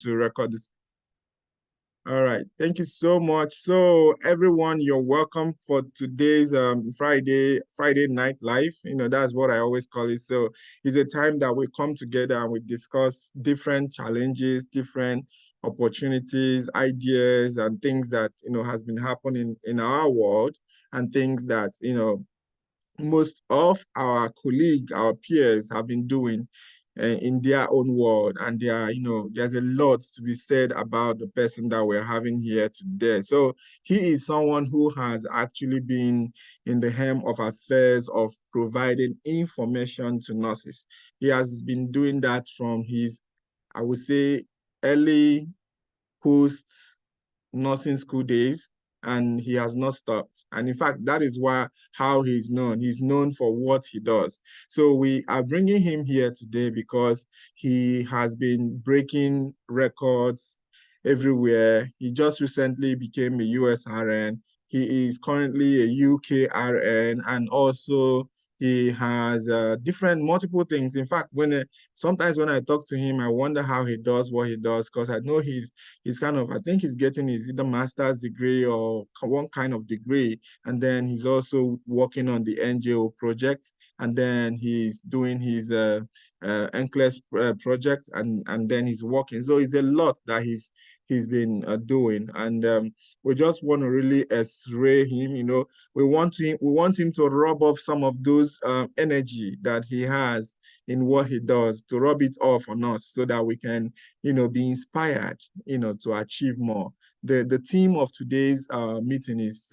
to record this. All right, thank you so much. So everyone, you're welcome for today's Friday night live. That's what I always call it. So it's a time that we come together and we discuss different challenges, different opportunities, ideas, and things that has been happening in our world, and things that most of our colleagues, our peers have been doing in their own world. And there's a lot to be said about the person that we're having here today. So he is someone who has actually been in the helm of affairs of providing information to nurses. He has been doing that from his, I would say, early post nursing school days, and he has not stopped. And in fact, that is how he's known. He's known for what he does. So we are bringing him here today because he has been breaking records everywhere. He just recently became a US RN. He is currently a UK RN, and also he has multiple things. In fact, sometimes when I talk to him, I wonder how he does what he does, because I know he's I think he's getting his either master's degree or one kind of degree. And then he's also working on the NGO project. And then he's doing his NCLEX project, and then he's working. So it's a lot that he's been doing. And we just want to really x-ray him. We want him to rub off some of those energy that he has in what he does, to rub it off on us, so that we can be inspired to achieve more. The theme of today's meeting is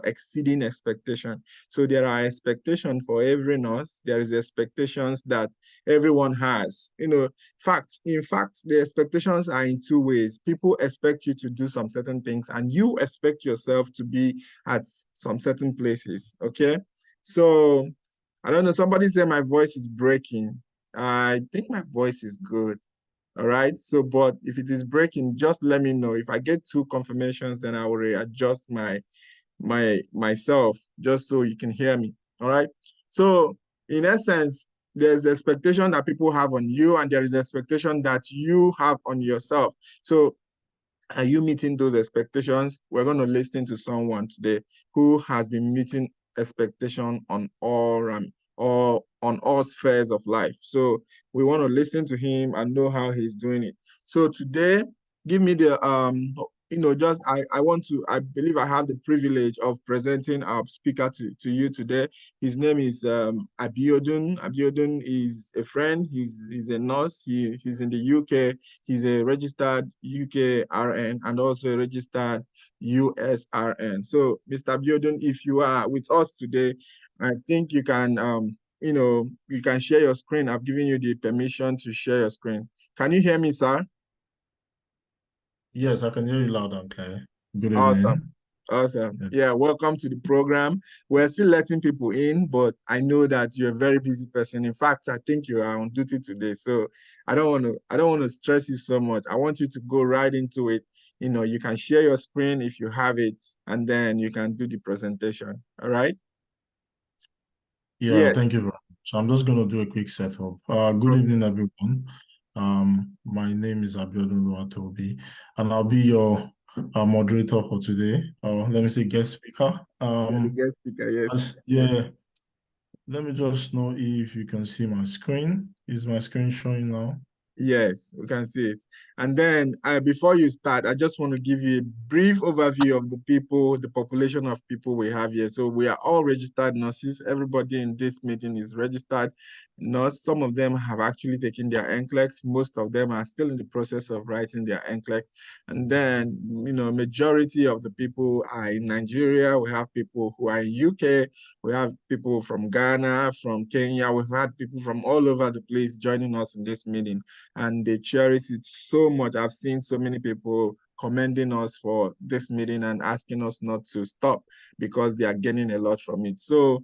exceeding expectation. So there are expectations for every nurse. There is expectations that everyone has. In fact, the expectations are in two ways. People expect you to do some certain things, and you expect yourself to be at some certain places. Okay, so I don't know. Somebody said my voice is breaking. I think my voice is good. All right. So, but if it is breaking, just let me know. If I get two confirmations, then I will readjust myself, just so you can hear me. All right. So in essence, there's expectation that people have on you, and there is expectation that you have on yourself. So are you meeting those expectations? We're going to listen to someone today who has been meeting expectation on all spheres of life. So we want to listen to him and know how he's doing it. So today, give me the I believe I have the privilege of presenting our speaker to you today. His name is Abiodun. Abiodun is a friend. He's a nurse. He's in the UK. He's a registered UK RN and also a registered US RN. So, Mr. Abiodun, if you are with us today, I think you can you can share your screen. I've given you the permission to share your screen. Can you hear me, sir? Yes, I can hear you loud and clear. Good Awesome. evening. Yeah, welcome to the program. We're still letting people in, but I know that you're a very busy person. In fact, I think you are on duty today. So I don't want to stress you so much. I want you to go right into it. You can share your screen if you have it, and then you can do the presentation. All right? Yeah, Yes. thank you very much. So I'm just going to do a quick setup. Good evening, everyone. My name is Abiodun Oluwatobi, and I'll be your moderator for today. Let me say guest speaker. The guest speaker, yes. Let me just know if you can see my screen. Is my screen showing now? Yes, we can see it. And then before you start, I just want to give you a brief overview of the population of people we have here. So we are all registered nurses. Everybody in this meeting is registered nurse. Some of them have actually taken their NCLEX. Most of them are still in the process of writing their NCLEX. And then, majority of the people are in Nigeria. We have people who are in UK. We have people from Ghana, from Kenya. We've had people from all over the place joining us in this meeting, and they cherish it so much. I've seen so many people commending us for this meeting and asking us not to stop because they are getting a lot from it. So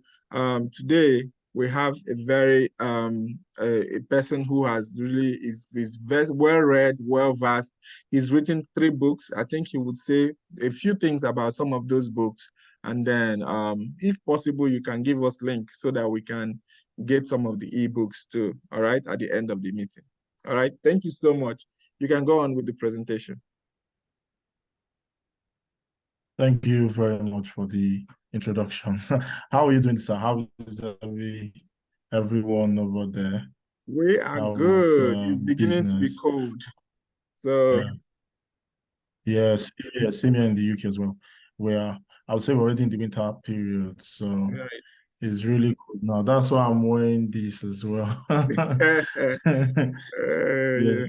today we have a very a person who has really is very well read, well versed. He's written 3 books. I think he would say a few things about some of those books, and then if possible, you can give us link so that we can get some of the ebooks too. All right, at the end of the meeting. All right, thank you so much. you can go on with the presentation. Thank you very much for the introduction. How are you doing, sir? How is everyone over there? We are How is good. It's beginning to be business? cold. So, Yeah. Yes, yeah, same here in the UK as well. Where I would say we're already in the winter period, so right. it's really cool now. That's why I'm wearing this as well. Yeah. Yeah.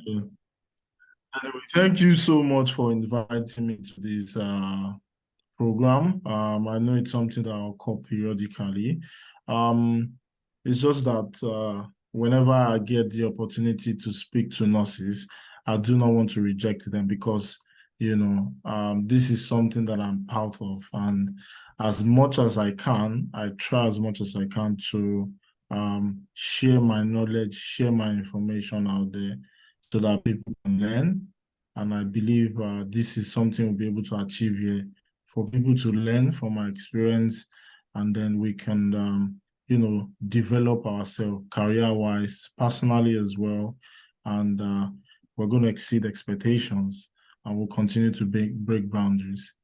Anyway, thank you so much for inviting me to this program. I know it's something that I'll call periodically. Um, it's just that whenever I get the opportunity to speak to nurses, I do not want to reject them because, this is something that I'm part of. And as much as I can, I try as much as I can to share my knowledge, share my information out there so that people can learn. And I believe this is something we'll be able to achieve here for people to learn from our experience, and then we can, develop ourselves career-wise, personally as well, and we're going to exceed expectations, and we'll continue to break boundaries.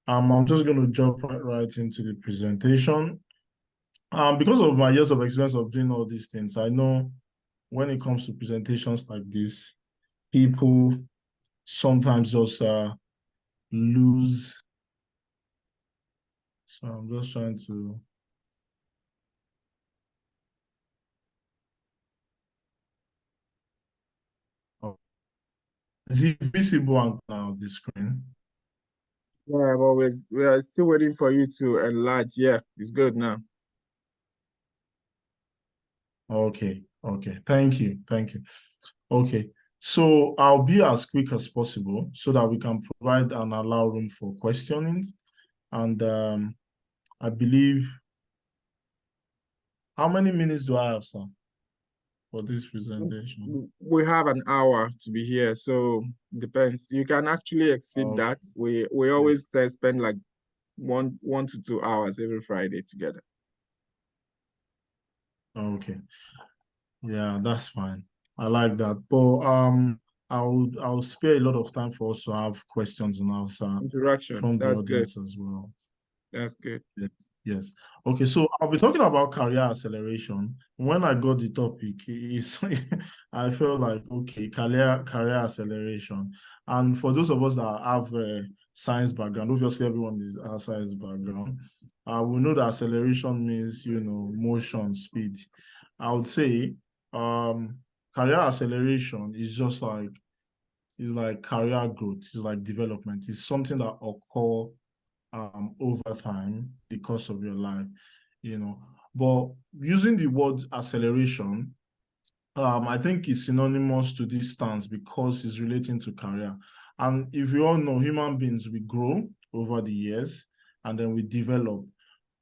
I'm just going to jump right into the presentation. Because of my years of experience of doing all these things, I know when it comes to presentations like this, people sometimes just lose. So I'm just trying to. Oh, is it visible now, the screen? Yeah, we are still waiting for you to enlarge. Yeah, it's good now. Okay, okay. Thank you. Thank you. Okay. So I'll be as quick as possible so that we can provide and allow room for questionings. And I believe, how many minutes do I have, sir, for this presentation? We have an hour to be here, so depends. You can actually exceed Okay. that. We always spend like 1 to 2 hours every Friday together. Okay. Yeah, that's fine. I like that. But I'll spare a lot of time for us to have questions and answer Interaction. from the That's good. audience as well. That's good. Yes. Yes. Okay, so I'll be talking about career acceleration. When I got the topic, I felt like, okay, career acceleration. And for those of us that have a science background, obviously everyone is a science background. We know that acceleration means, motion, speed. I would say career acceleration is like career growth, it's like development. It's something that occur over time, the course of your life, you know. But using the word acceleration, I think is synonymous to distance because it's relating to career. And if you all know, human beings, we grow over the years and then we develop.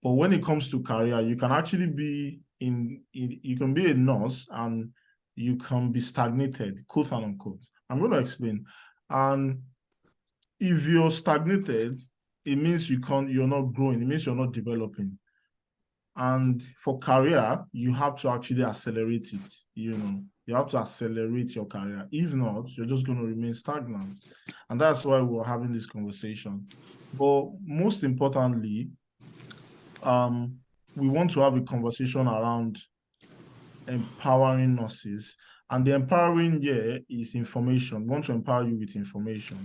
But when it comes to career, you can actually be you can be a nurse and you can be stagnated, quote and unquote. I'm going to explain. And if you're stagnated, it means you're not growing, it means you're not developing. And for career, you have to actually accelerate it, You have to accelerate your career. If not, you're just going to remain stagnant. And that's why we're having this conversation. But most importantly, we want to have a conversation around empowering nurses. And the empowering here is information. We want to empower you with information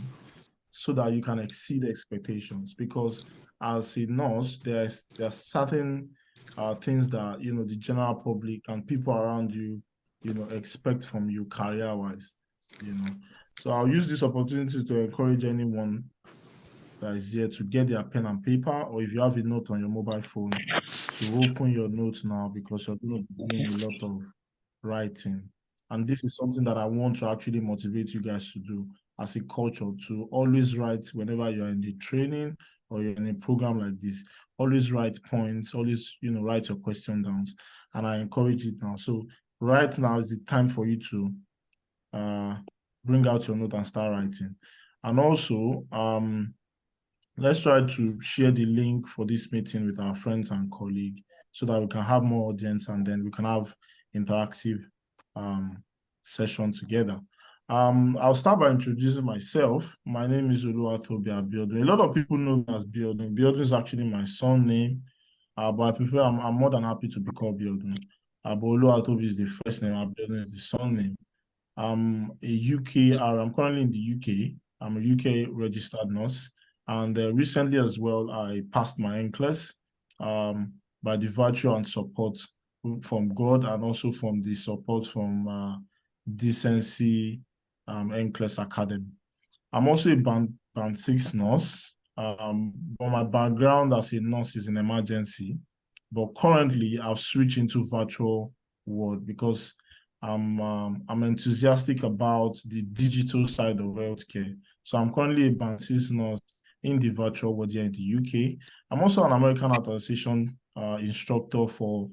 so that you can exceed expectations. Because as a nurse, there are certain things that the general public and people around you, expect from you career-wise. So I'll use this opportunity to encourage anyone that is here to get their pen and paper, or if you have a note on your mobile phone, to open your notes now because you're going to be doing a lot of writing. And this is something that I want to actually motivate you guys to do as a culture, to always write whenever you're in the training or you're in a program like this. Always write points, always, write your question down. And I encourage it now. So right now is the time for you to bring out your note and start writing. And also, let's try to share the link for this meeting with our friends and colleagues so that we can have more audience and then we can have interactive session together. I'll start by introducing myself. My name is Oluwatobi Abiodun. A lot of people know me as Biodun. Biodun is actually my son name, but I prefer, I'm more than happy to be called Biodun. But Oluwatobi is the first name, Abiodun is the son name. I'm a I'm currently in the UK. I'm a UK registered nurse. And recently as well, I passed my NCLEX by the virtue and support from God and also from the support from Decency NCLEX Academy. I'm also a band 6 nurse. But my background as a nurse is in emergency. But currently, I've switched into virtual world because I'm enthusiastic about the digital side of healthcare. So I'm currently a band 6 nurse in the virtual world here in the UK. I'm also an American Heart Association instructor for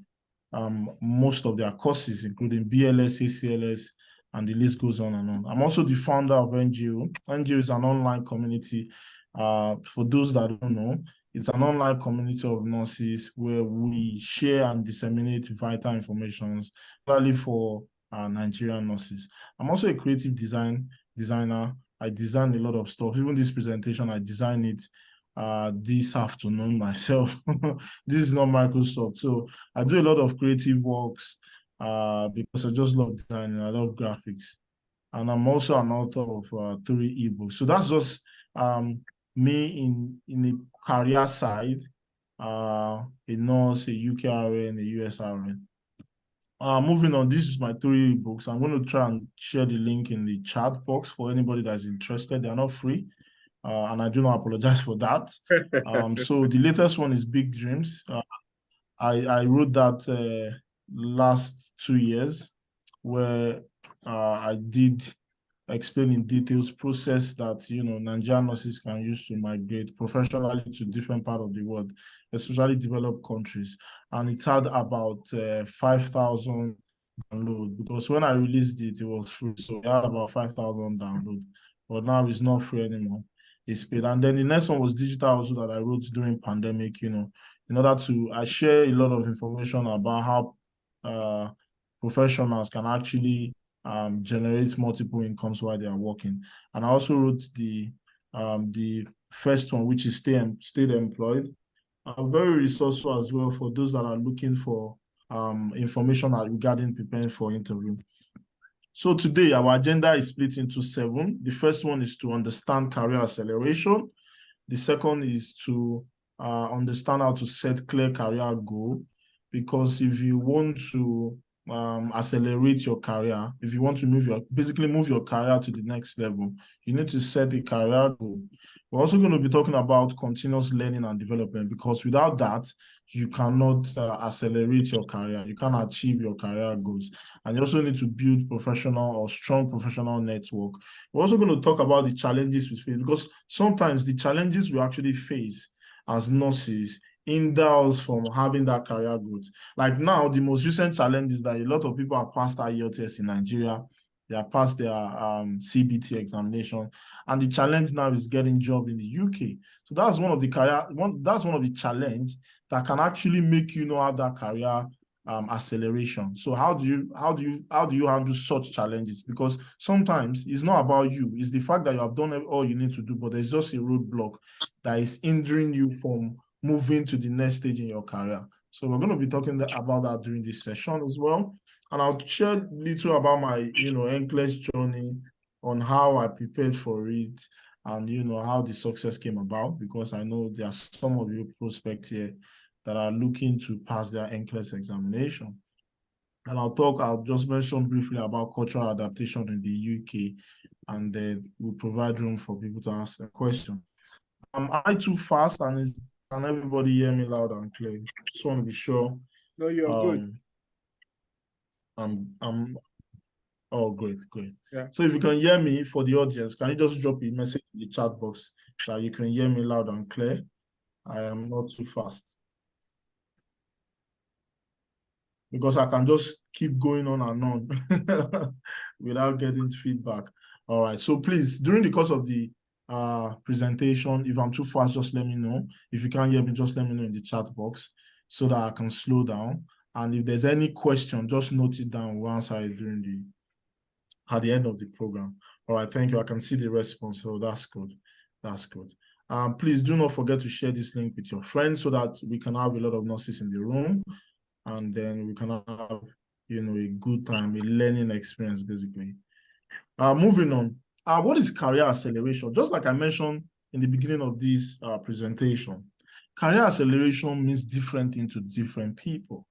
most of their courses, including BLS, ACLS, and the list goes on and on. I'm also the founder of NGO. NGO is an online community. For those that don't know, it's an online community of nurses where we share and disseminate vital information, particularly for Nigerian nurses. I'm also a creative designer. I design a lot of stuff. Even this presentation, I design it this afternoon myself. This is not Microsoft. So I do a lot of creative works because I just love designing. I love graphics. And I'm also an author of 3 ebooks. So that's just me in the career side, a nurse, a UKRN, a USRN. Moving on, this is my 3 books. I'm going to try and share the link in the chat box for anybody that's interested. They're not free, and I do not apologize for that. So the latest one is Big Dreams. I wrote that last 2 years, where I did explain in details process that Nigerian nurses can use to migrate professionally to different part of the world, especially developed countries. And it had about 5,000 download, because when I released it, it was free, so it had about 5,000 download. But now it's not free anymore. It's paid. And then the next one was digital also that I wrote during pandemic. In order to I share a lot of information about how professionals can actually generate multiple incomes while they are working. And I also wrote the first one, which is stay employed. Very resourceful as well for those that are looking for information regarding preparing for interview. So today our agenda is split into 7. The first one is to understand career acceleration. The second is to understand how to set clear career goal, because if you want to accelerate your career, if you want to basically move your career to the next level, you need to set a career goal. We're also going to be talking about continuous learning and development, because without that, you cannot accelerate your career. You can't achieve your career goals. And you also need to build professional or strong professional network. We're also going to talk about the challenges we face, because sometimes the challenges we actually face as nurses hinder us from having that career growth. Like now, the most recent challenge is that a lot of people are past IELTS in Nigeria. They are past their CBT examination, and the challenge now is getting job in the UK. So that's one of the that's one of the challenge that can actually make you have that career acceleration. So how do you handle such challenges? Because sometimes it's not about you, it's the fact that you have done all you need to do, but there's just a roadblock that is hindering you from moving to the next stage in your career. So we're going to be talking about that during this session as well. And I'll share a little about my NCLEX journey, on how I prepared for it, and how the success came about, because I know there are some of you prospects here that are looking to pass their NCLEX examination. And I'll just mention briefly about cultural adaptation in the UK, and then we'll provide room for people to ask a question. Am I too fast, and can everybody hear me loud and clear? Just want to be sure. No, you're good. Oh, great. Yeah. So if you can hear me, for the audience, can you just drop a message in the chat box that you can hear me loud and clear? I am not too fast, because I can just keep going on and on without getting feedback. All right. So please, during the course of the presentation, if I'm too fast, just let me know. If you can't hear me, just let me know in the chat box so that I can slow down. And if there's any question, just note it down. We'll answer it during at the end of the program. All right, thank you. I can see the response, so that's good. That's good. Please do not forget to share this link with your friends so that we can have a lot of nurses in the room, and then we can have, a good time, a learning experience, basically. Moving on. What is career acceleration? Just like I mentioned in the beginning of this presentation, career acceleration means different things to different people.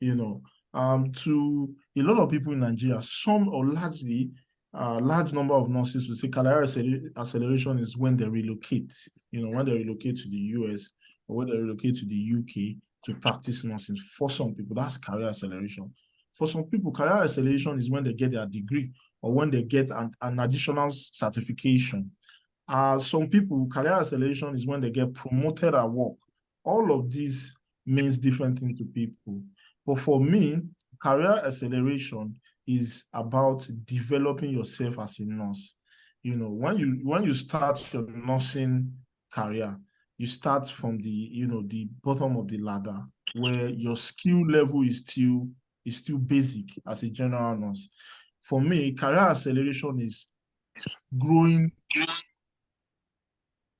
To a lot of people in Nigeria, some or largely, large number of nurses will say career acceleration is when they relocate, when they relocate to the US or when they relocate to the UK to practice nursing. For some people, that's career acceleration. For some people, career acceleration is when they get their degree or when they get an additional certification. Some people, career acceleration is when they get promoted at work. All of this means different things to people. But for me, career acceleration is about developing yourself as a nurse. When you start your nursing career, you start from the bottom of the ladder where your skill level is still basic as a general nurse. For me, career acceleration is growing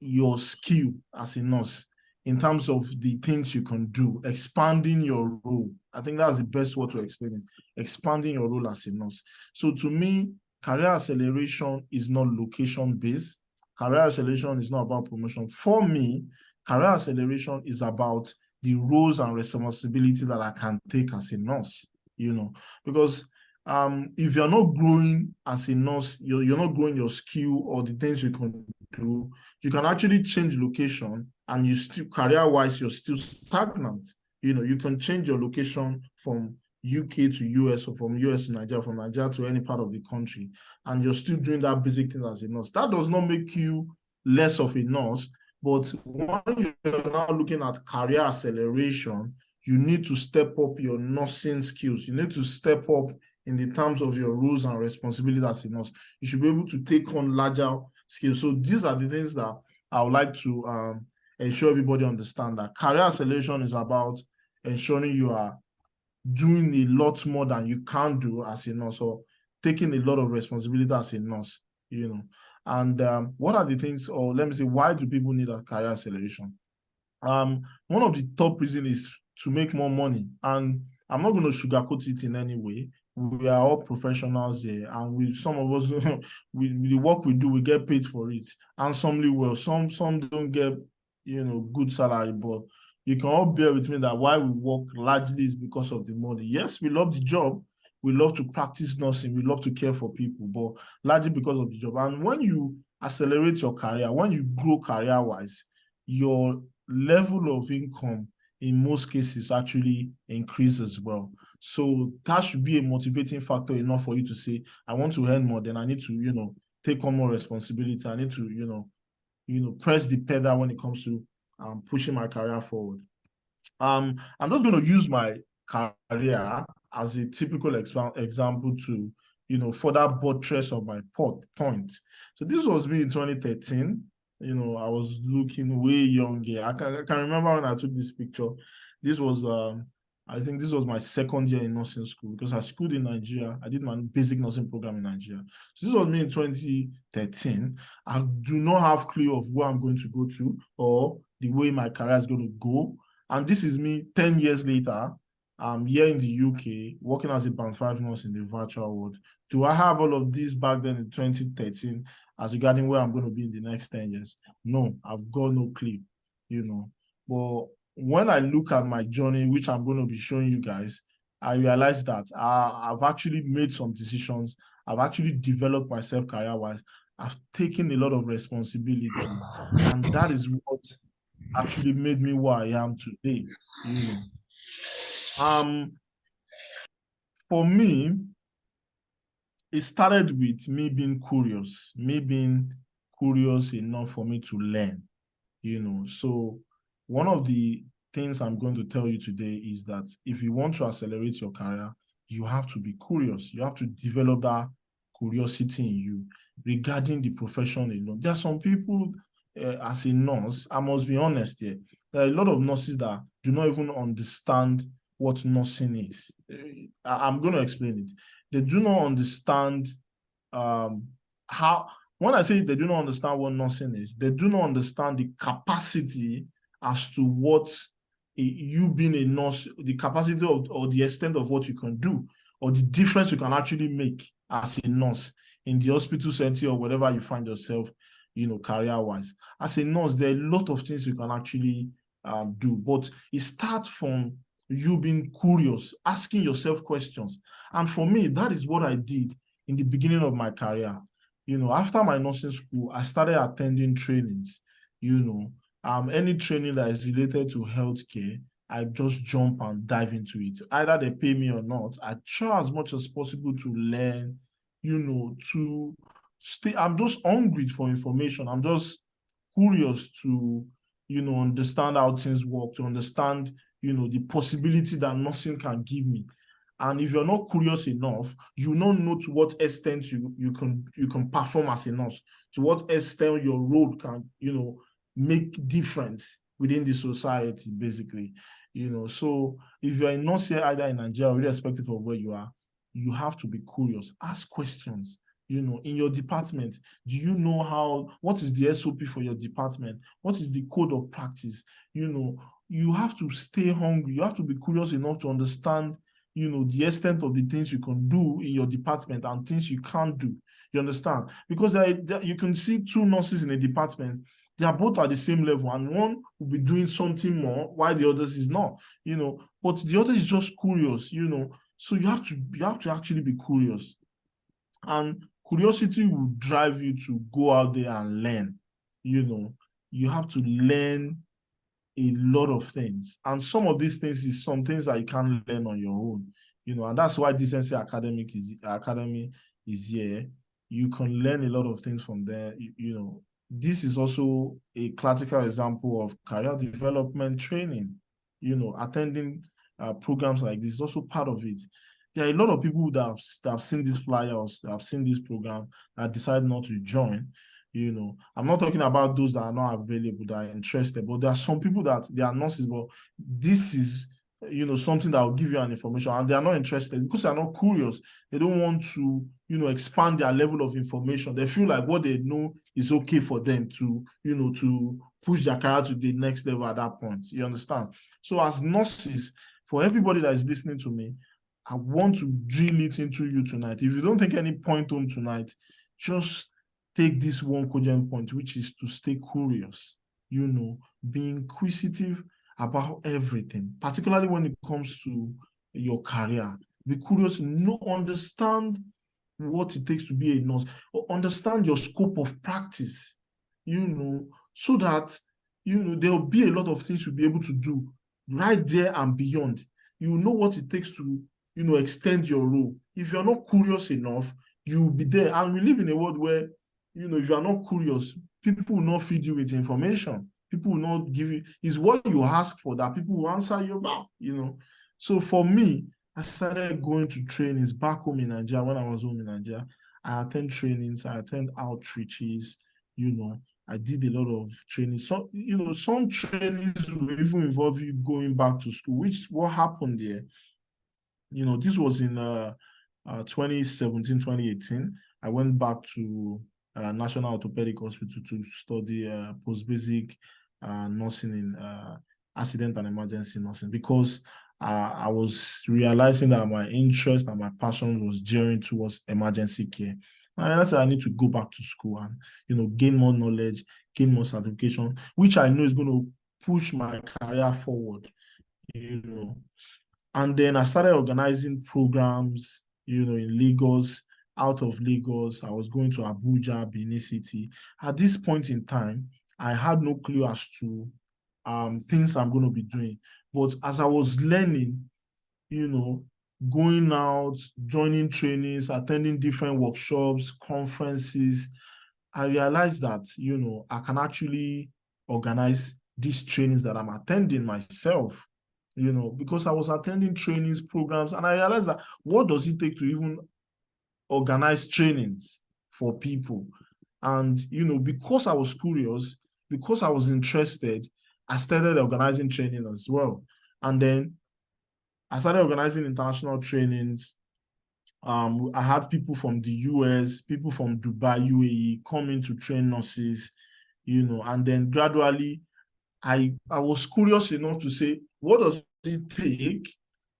your skill as a nurse in terms of the things you can do, expanding your role. I think that's the best way to explain it, expanding your role as a nurse. So to me, career acceleration is not location-based. Career acceleration is not about promotion. For me, career acceleration is about the roles and responsibility that I can take as a nurse, because if you're not growing as a nurse, you're not growing your skill or the things you can do, you can actually change location and you still, career-wise, you're still stagnant. You can change your location from UK to US or from US to Nigeria, from Nigeria to any part of the country, and you're still doing that basic thing as a nurse. That does not make you less of a nurse, but when you're now looking at career acceleration, you need to step up your nursing skills. You need to step up in the terms of your roles and responsibilities as a nurse. You should be able to take on larger skills. So these are the things that I would like to ensure everybody understand, that career acceleration is about ensuring you are doing a lot more than you can do as a nurse, or taking a lot of responsibility as a nurse, And what are the things, or let me say, why do people need a career acceleration? One of the top reasons is to make more money. And I'm not going to sugarcoat it in any way. We are all professionals here, and some of us, the work we do, we get paid for it. And some do well, some don't get, good salary, but you can all bear with me that why we work largely is because of the money. Yes, we love the job. We love to practice nursing. We love to care for people, but largely because of the job. And when you accelerate your career, when you grow career-wise, your level of income in most cases actually increase as well. So that should be a motivating factor enough for you to say, I want to earn more, then I need to, take on more responsibility. I need to, press the pedal when it comes to pushing my career forward. I'm just going to use my career as a typical example to, further buttress on my point. So this was me in 2013. I was looking way younger. I can remember when I took this picture. This was, I think this was my second year in nursing school, because I schooled in Nigeria. I did my basic nursing program in Nigeria. So this was me in 2013. I do not have clue of where I'm going to go to or the way my career is going to go. And this is me 10 years later. I'm here in the UK, working as a Band 5 nurse in the virtual world. Do I have all of this back then in 2013 as regarding where I'm going to be in the next 10 years? No, I've got no clue, But when I look at my journey, which I'm going to be showing you guys, I realize that I've actually made some decisions. I've actually developed myself career-wise. I've taken a lot of responsibility. And that is what actually made me who I am today, For me, it started with me being curious enough for me to learn, So one of the things I'm going to tell you today is that if you want to accelerate your career, you have to be curious. You have to develop that curiosity in you regarding the profession alone. There are some people, as a nurse, I must be honest here, there are a lot of nurses that do not even understand what nursing is. I'm going to explain it. They do not understand how, when I say they do not understand what nursing is, they do not understand the capacity as to what you being a nurse, the capacity of, or the extent of what you can do, or the difference you can actually make as a nurse in the hospital setting or wherever you find yourself, career-wise. As a nurse, there are a lot of things you can actually do, but it starts from you being curious, asking yourself questions. And for me, that is what I did in the beginning of my career. After my nursing school, I started attending trainings. Any training that is related to healthcare, I just jump and dive into it. Either they pay me or not, I try as much as possible to learn, to stay. I'm just hungry for information. I'm just curious to, understand how things work, to understand, the possibility that nursing can give me. And if you're not curious enough, you don't know to what extent you can perform as a nurse, to what extent your role can, make difference within the society, basically. So if you're a nurse here, either in Nigeria, irrespective of where you are, you have to be curious. Ask questions. In your department, do you know what is the SOP for your department? What is the code of practice? You have to stay hungry. You have to be curious enough to understand, the extent of the things you can do in your department and things you can't do. You understand? Because you can see two nurses in a department, they are both at the same level, and one will be doing something more while the others is not, but the other is just curious, so you have to actually be curious. And curiosity will drive you to go out there and learn. You have to learn a lot of things. And some of these things is some things that you can't learn on your own. And that's why Decency Academy is here. You can learn a lot of things from there. This is also a classical example of career development training. Attending programs like this is also part of it. There are a lot of people that have seen these flyers, that have seen this program, that decide not to join. I'm not talking about those that are not available, that are interested, but there are some people that they are nurses, but this is, something that will give you an information, and they are not interested because they are not curious. They don't want to, expand their level of information. They feel like what they know is okay for them to, to push their career to the next level at that point. You understand? So as nurses, for everybody that is listening to me, I want to drill it into you tonight. If you don't take any point home tonight, just take this one cogent point, which is to stay curious, be inquisitive about everything, particularly when it comes to your career. Be curious, understand what it takes to be a nurse, understand your scope of practice, so that, there'll be a lot of things you'll be able to do right there and beyond. You know what it takes to, extend your role. If you're not curious enough, you'll be there. And we live in a world where, if you are not curious, people will not feed you with information. People will not give you, it's what you ask for that people will answer you about, So for me, I started going to trainings back home in Nigeria. When I was home in Nigeria, I attend trainings, I attend outreaches, I did a lot of training. So, some trainings will even involve you going back to school, which what happened there. This was in 2017, 2018. I went back to National Orthopedic Hospital to study post-basic nursing in accident and emergency nursing, because I was realizing that my interest and my passion was gearing towards emergency care. And I realized I need to go back to school and, gain more knowledge, gain more certification, which I know is going to push my career forward, And then I started organizing programs, in Lagos, out of Lagos. I was going to Abuja, Benin City. At this point in time, I had no clue as to things I'm going to be doing. But as I was learning, going out, joining trainings, attending different workshops, conferences, I realized that, I can actually organize these trainings that I'm attending myself, because I was attending trainings, programs, and I realized that what does it take to even organize trainings for people? And, because I was curious, because I was interested, I started organizing training as well. And then I started organizing international trainings. I had people from the US, people from Dubai, UAE coming to train nurses, and then gradually I was curious enough to say, what does it take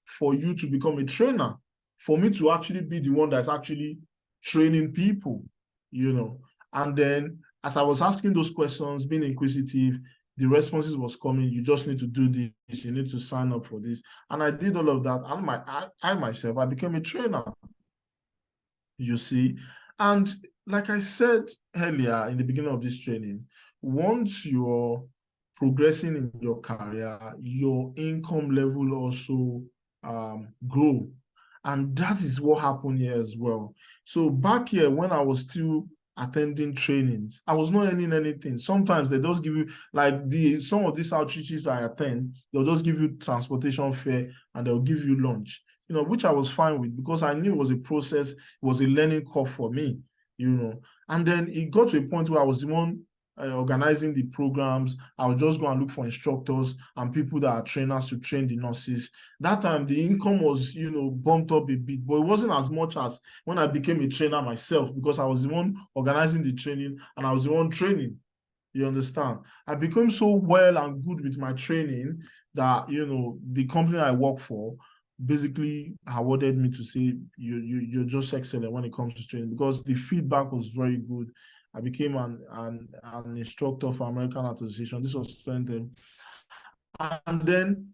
for you to become a trainer? For me to actually be the one that's actually training people, you know. And then as I was asking those questions, being inquisitive, the responses was coming. You just need to do this. You need to sign up for this. And I did all of that. And I myself, I became a trainer, you see. And like I said earlier in the beginning of this training, once you're progressing in your career, your income level also grow. And that is what happened here as well. So back here, when I was still attending trainings, I was not earning anything. Sometimes they just give you, like some of these outreaches I attend, they'll just give you transportation fare and they'll give you lunch, which I was fine with because I knew it was a process, it was a learning curve for me. And then it got to a point where I was the one organizing the programs. I would just go and look for instructors and people that are trainers to train the nurses. That time the income was, bumped up a bit, but it wasn't as much as when I became a trainer myself because I was the one organizing the training and I was the one training. You understand? I became so well and good with my training that, the company I work for basically awarded me to say, you're just excellent when it comes to training because the feedback was very good. I became an instructor for American Association. This was 20. And then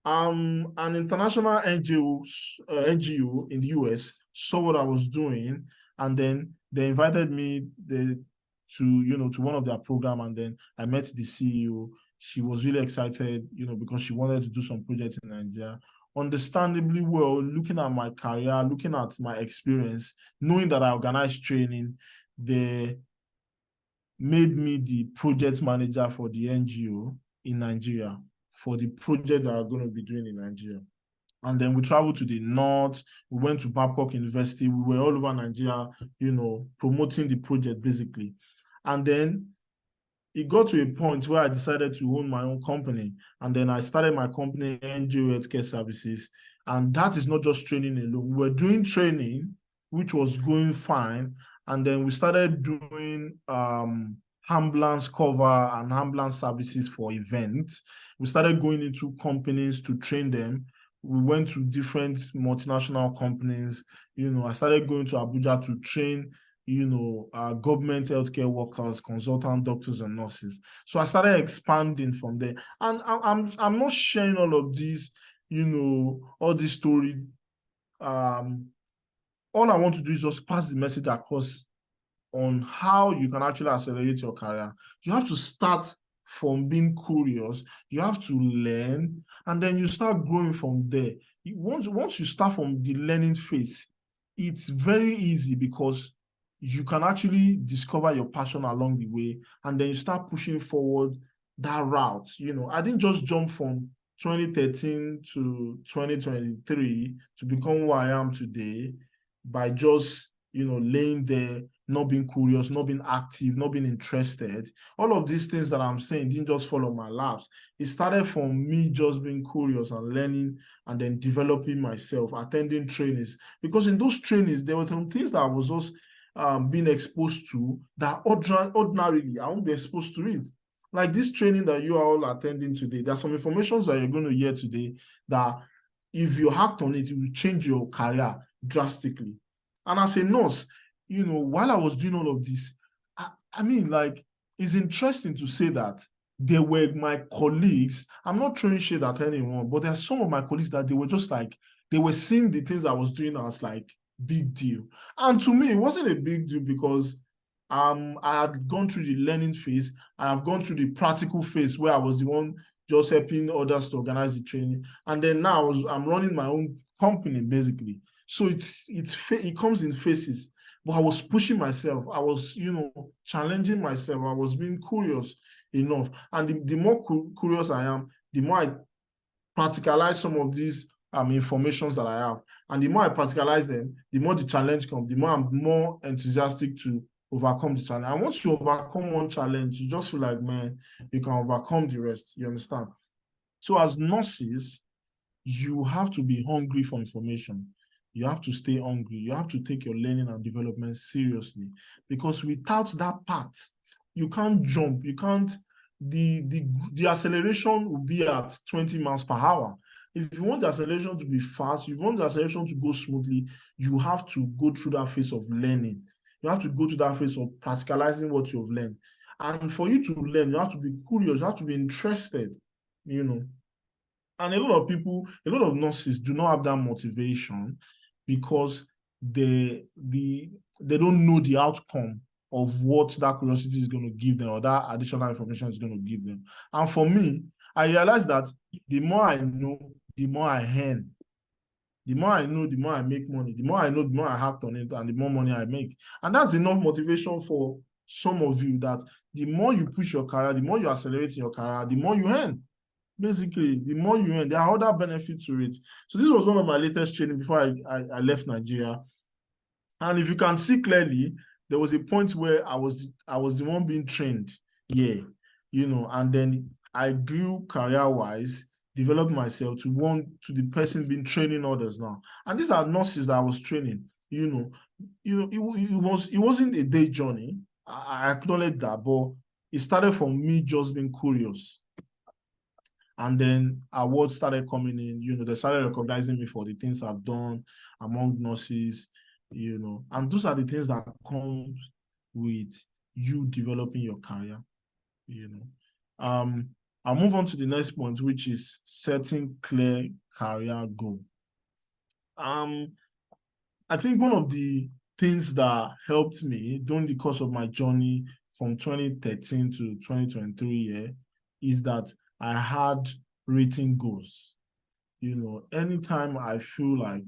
an international NGO in the US saw what I was doing, and then they invited me to one of their program, and then I met the CEO. She was really excited, because she wanted to do some projects in Nigeria. Understandably well, looking at my career, looking at my experience, knowing that I organized training, they made me the project manager for the NGO in Nigeria for the project that I'm going to be doing in Nigeria. And then we traveled to the north. We went to Babcock University. We were all over Nigeria, promoting the project basically. And then it got to a point where I decided to own my own company. And then I started my company, NGO Healthcare Services. And that is not just training alone. We were doing training, which was going fine. And then we started doing ambulance cover and ambulance services for events. We started going into companies to train them. We went to different multinational companies. I started going to Abuja to train government healthcare workers, consultant doctors, and nurses. So I started expanding from there. And I'm not sharing all of these, all this story. All I want to do is just pass the message across on how you can actually accelerate your career. You have to start from being curious. You have to learn, and then you start growing from there. Once you start from the learning phase, it's very easy because you can actually discover your passion along the way, and then you start pushing forward that route. I didn't just jump from 2013 to 2023 to become who I am today by just laying there, not being curious, not being active, not being interested. All of these things that I'm saying didn't just fall on my laps. It started from me just being curious and learning and then developing myself, attending trainings. Because in those trainings, there were some things that I was just being exposed to that ordinarily I won't be exposed to it. Like this training that you are all attending today, there's some information that you're going to hear today that if you act on it, it will change your career drastically. And as a nurse, while I was doing all of this, I mean, like, it's interesting to say that they were my colleagues. I'm not throwing shade at anyone, but there are some of my colleagues that they were just like, they were seeing the things I was doing as like big deal. And to me, it wasn't a big deal because I had gone through the learning phase. I have gone through the practical phase where I was the one just helping others to organize the training. And then now I'm running my own company, basically. So it comes in phases. But I was pushing myself. I was, challenging myself. I was being curious enough. And the more curious I am, the more I practicalize some of these informations that I have. And the more I practicalize them, the more the challenge comes, the more I'm more enthusiastic to overcome the challenge. And once you overcome one challenge, you just feel like, man, you can overcome the rest. You understand? So as nurses, you have to be hungry for information. You have to stay hungry. You have to take your learning and development seriously, because without that part, you can't jump. You can't. The acceleration will be at 20 miles per hour. If you want the acceleration to be fast, you want the acceleration to go smoothly, you have to go through that phase of learning. You have to go through that phase of practicalizing what you've learned. And for you to learn, you have to be curious, you have to be interested, you know. And a lot of people, a lot of nurses do not have that motivation because they don't know the outcome of what that curiosity is going to give them, or that additional information is going to give them. And for me, I realized that the more I know, the more I earn. The more I know, the more I make money. The more I know, the more I act on it, and the more money I make. And that's enough motivation for some of you, that the more you push your career, the more you accelerate in your career, the more you earn. Basically, the more you earn, there are other benefits to it. So this was one of my latest training before I left Nigeria. And if you can see clearly, there was a point where I was the one being trained. Yeah, and then I grew career-wise, developed myself to the person being training others now. And these are nurses that I was training. It wasn't a day journey. I acknowledge that, but it started from me just being curious. And then awards started coming in, they started recognizing me for the things I've done among nurses, and those are the things that come with you developing your career, I'll move on to the next point, which is setting clear career goal. I think one of the things that helped me during the course of my journey from 2013 to 2023 is that I had written goals. Anytime I feel like,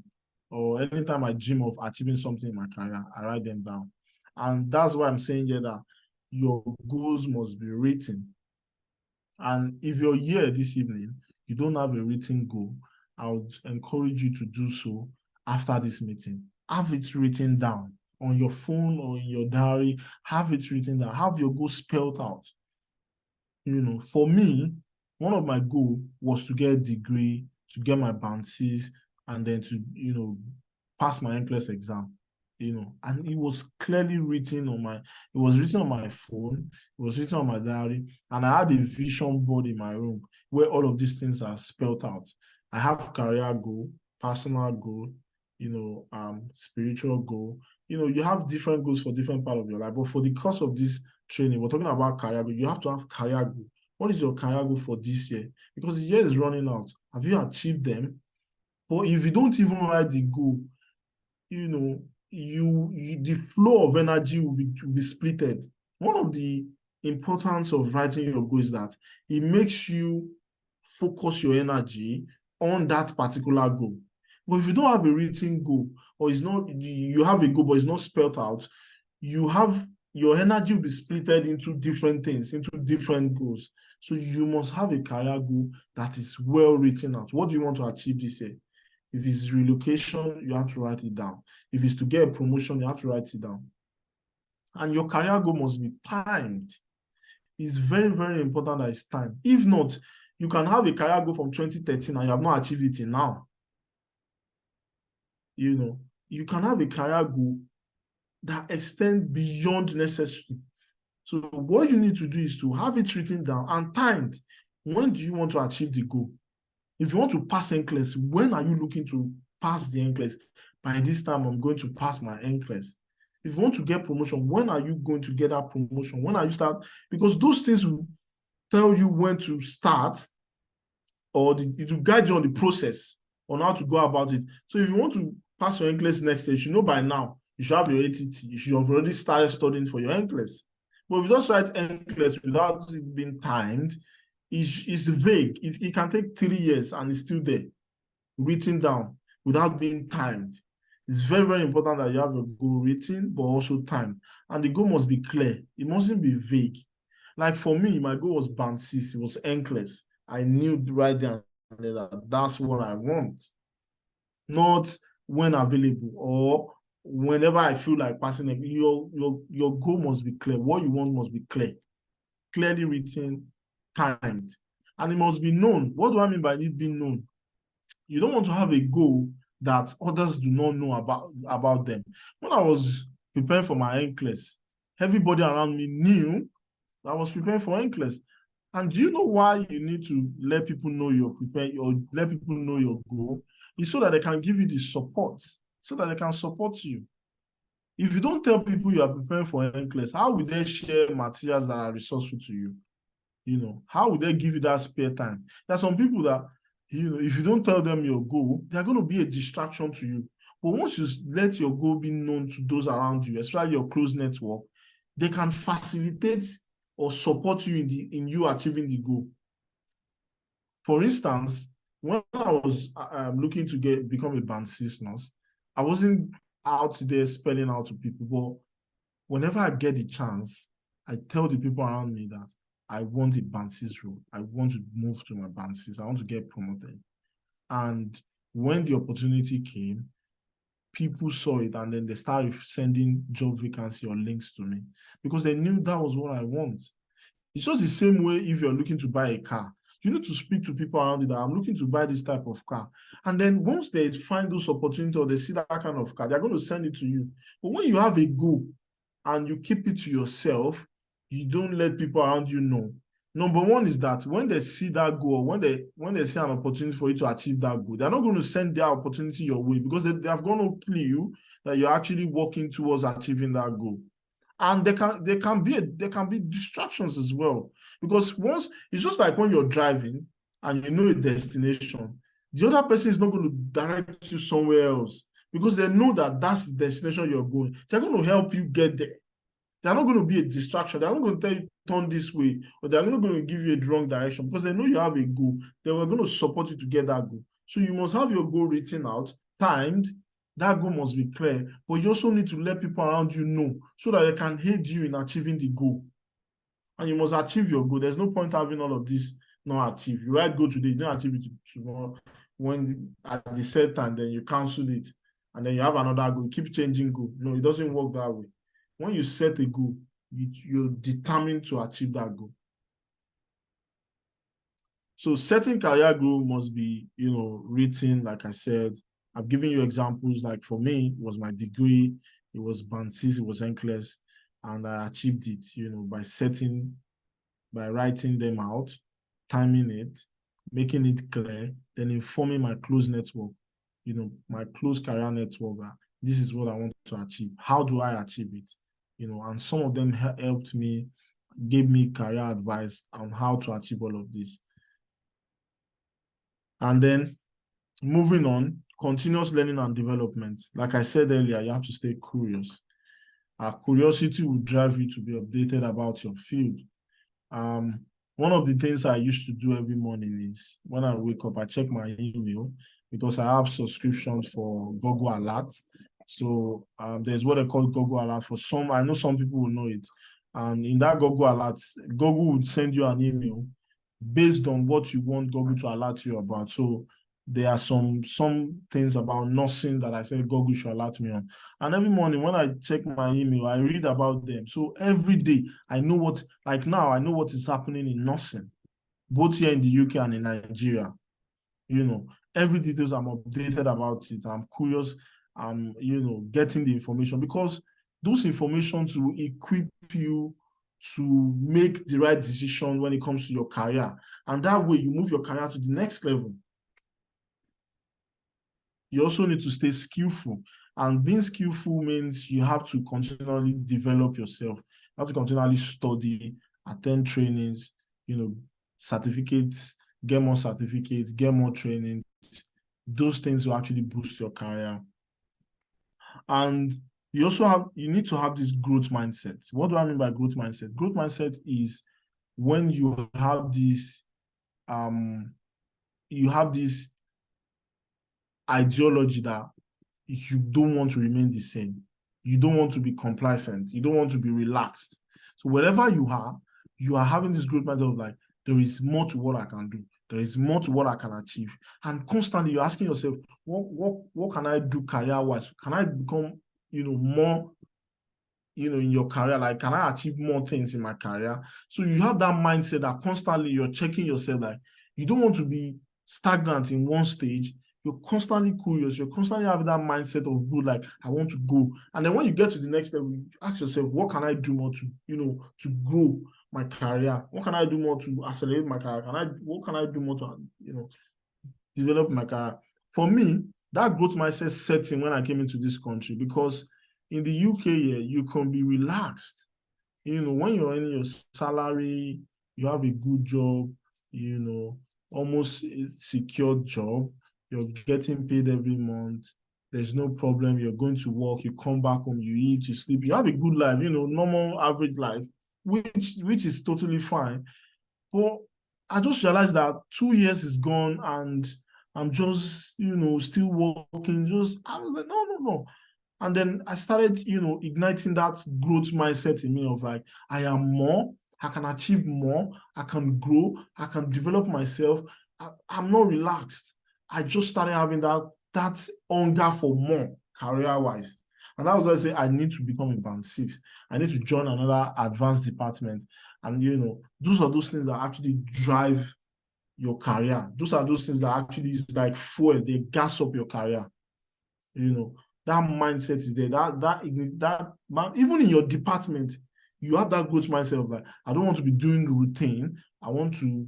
or anytime I dream of achieving something in my career, I write them down. And that's why I'm saying here that your goals must be written. And if you're here this evening, you don't have a written goal, I would encourage you to do so after this meeting. Have it written down on your phone or in your diary. Have it written down. Have your goal spelled out. For me, one of my goals was to get a degree, to get my band 6, and then to, pass my NCLEX exam. And it was clearly written on my phone, it was written on my diary, and I had a vision board in my room where all of these things are spelled out. I have career goal, personal goal, spiritual goal. You have different goals for different part of your life, but for the course of this training, we're talking about career goal. You have to have career goal. What is your career goal for this year? Because the year is running out. Have you achieved them? Or if you don't even write the goal, the flow of energy will be splitted. One of the importance of writing your goal is that it makes you focus your energy on that particular goal. But if you don't have a written goal, or you have a goal but it's not spelled out, your energy will be splitted into different things, into different goals. So you must have a career goal that is well written out. What do you want to achieve this year? If it's relocation, you have to write it down. If it's to get a promotion, you have to write it down. And your career goal must be timed. It's very, very important that it's timed. If not, you can have a career goal from 2013 and you have not achieved it in now. You can have a career goal that extends beyond necessary. So what you need to do is to have it written down and timed. When do you want to achieve the goal? If you want to pass NCLEX, when are you looking to pass the NCLEX? By this time, I'm going to pass my NCLEX. If you want to get promotion, when are you going to get that promotion? When are you start? Because those things will tell you when to start, or it will guide you on the process on how to go about it. So if you want to pass your NCLEX next year, you should know by now, you should have your ATT. You should have already started studying for your NCLEX. But if you just write NCLEX without it being timed, it's vague. It can take 3 years and it's still there, written down without being timed. It's very, very important that you have a goal written, but also timed. And the goal must be clear. It mustn't be vague. Like for me, my goal was band 6. It was NCLEX. I knew right there and then that that's what I want. Not when available or whenever I feel like passing it. Your goal must be clear. What you want must be clear. Clearly written, timed, and it must be known. What do I mean by it being known? You don't want to have a goal that others do not know about them. When I was preparing for my NCLEX, everybody around me knew I was preparing for NCLEX. And do you know why you need to let people know you're preparing or let people know your goal? It's so that they can give you the support, so that they can support you. If you don't tell people you are preparing for NCLEX, how will they share materials that are resourceful to you? How would they give you that spare time? There are some people that, if you don't tell them your goal, they're going to be a distraction to you. But once you let your goal be known to those around you, especially your close network, they can facilitate or support you in you achieving the goal. For instance, when I was looking to become a band 6 nurse, I wasn't out there spelling out to people, but whenever I get the chance, I tell the people around me that I want a band 6 role. I want to move to my band 6. I want to get promoted. And when the opportunity came, people saw it and then they started sending job vacancy or links to me because they knew that was what I want. It's just the same way if you're looking to buy a car. You need to speak to people around you that I'm looking to buy this type of car. And then once they find those opportunities or they see that kind of car, they're going to send it to you. But when you have a goal and you keep it to yourself, you don't let people around you know. Number one is that when they see that goal, when they see an opportunity for you to achieve that goal, they're not going to send their opportunity your way because they have gone to clue that you're actually working towards achieving that goal. And there can be distractions as well. Because once it's just like when you're driving and you know a destination, the other person is not going to direct you somewhere else because they know that that's the destination you're going. They're going to help you get there. They're not going to be a distraction. They're not going to tell you turn this way, or they're not going to give you a wrong direction because they know you have a goal. They were going to support you to get that goal. So you must have your goal written out, timed. That goal must be clear, but you also need to let people around you know so that they can aid you in achieving the goal. And you must achieve your goal. There's no point having all of this not achieved. You write goal today, you don't achieve it tomorrow. When at the set time, then you cancel it, and then you have another goal. You keep changing goal. No, it doesn't work that way. When you set a goal, you're determined to achieve that goal. So setting career goal must be, written, like I said. I've given you examples. Like for me, it was my degree, it was band 6, it was NCLEX, and I achieved it, by writing them out, timing it, making it clear, then informing my close network, my close career network that this is what I want to achieve. How do I achieve it? And some of them helped me, gave me career advice on how to achieve all of this. And then moving on, continuous learning and development. Like I said earlier, you have to stay curious. Curiosity will drive you to be updated about your field. One of the things I used to do every morning is when I wake up, I check my email because I have subscriptions for Google Alerts. So there's what I call Google Alert for some. I know some people will know it. And in that Google Alert, Google would send you an email based on what you want Google to alert you about. So there are some things about nursing that I said Google should alert me on. And every morning when I check my email, I read about them. So every day I know what, like now, I know what is happening in nursing, both here in the UK and in Nigeria. Every details I'm updated about it. I'm curious, getting the information because those informations will equip you to make the right decision when it comes to your career. And that way you move your career to the next level. You also need to stay skillful. And being skillful means you have to continually develop yourself. You have to continually study, attend trainings, certificates, get more certificates, get more training. Those things will actually boost your career. And you need to have this growth mindset. What do I mean by growth mindset? Growth mindset is when you have this ideology that you don't want to remain the same. You don't want to be complacent. You don't want to be relaxed. So wherever you are having this growth mindset of like, there is more to what I can do. There is more to what I can achieve. And constantly you're asking yourself, what can I do career-wise? Can I become, more, in your career? Like, can I achieve more things in my career? So you have that mindset that constantly you're checking yourself, like, you don't want to be stagnant in one stage. You you're constantly curious, you're constantly having that mindset of good, like I want to go. And then when you get to the next level, you ask yourself, what can I do more to, to grow my career? What can I do more to accelerate my career? What can I do more to, develop my career? For me, that growth mindset set in when I came into this country, because in the UK, yeah, you can be relaxed. When you're earning your salary, you have a good job, almost a secured job, you're getting paid every month, there's no problem, you're going to work, you come back home, you eat, you sleep, you have a good life, normal average life, which is totally fine. But I just realized that 2 years is gone and I'm just, still working. I was like, no, no, no. And then I started, igniting that growth mindset in me of like, I am more, I can achieve more, I can grow, I can develop myself. I'm not relaxed. I just started having that hunger for more career-wise. And that was why I say I need to become a band six. I need to join another advanced department. And those are those things that actually drive your career. Those are those things that actually is like fuel, they gas up your career. That mindset is there. Even in your department, you have that growth mindset of like, I don't want to be doing routine. I want to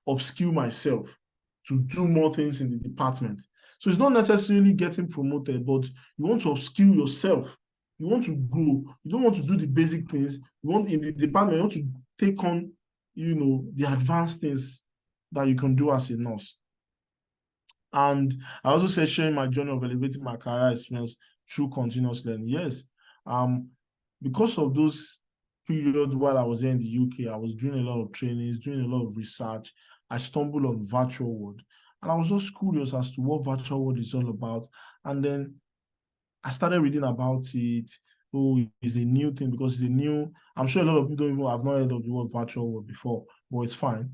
upskill myself to do more things in the department. So it's not necessarily getting promoted, but you want to upskill yourself. You want to grow. You don't want to do the basic things. You want in the department, you want to take on, the advanced things that you can do as a nurse. And I also said sharing my journey of elevating my career experience through continuous learning. Yes, because of those periods while I was here in the UK, I was doing a lot of trainings, doing a lot of research. I stumbled on virtual world, and I was just curious as to what virtual world is all about. And then I started reading about it. Oh, it's a new thing because it's a new. I'm sure a lot of people don't even have not heard of the word virtual world before, but it's fine.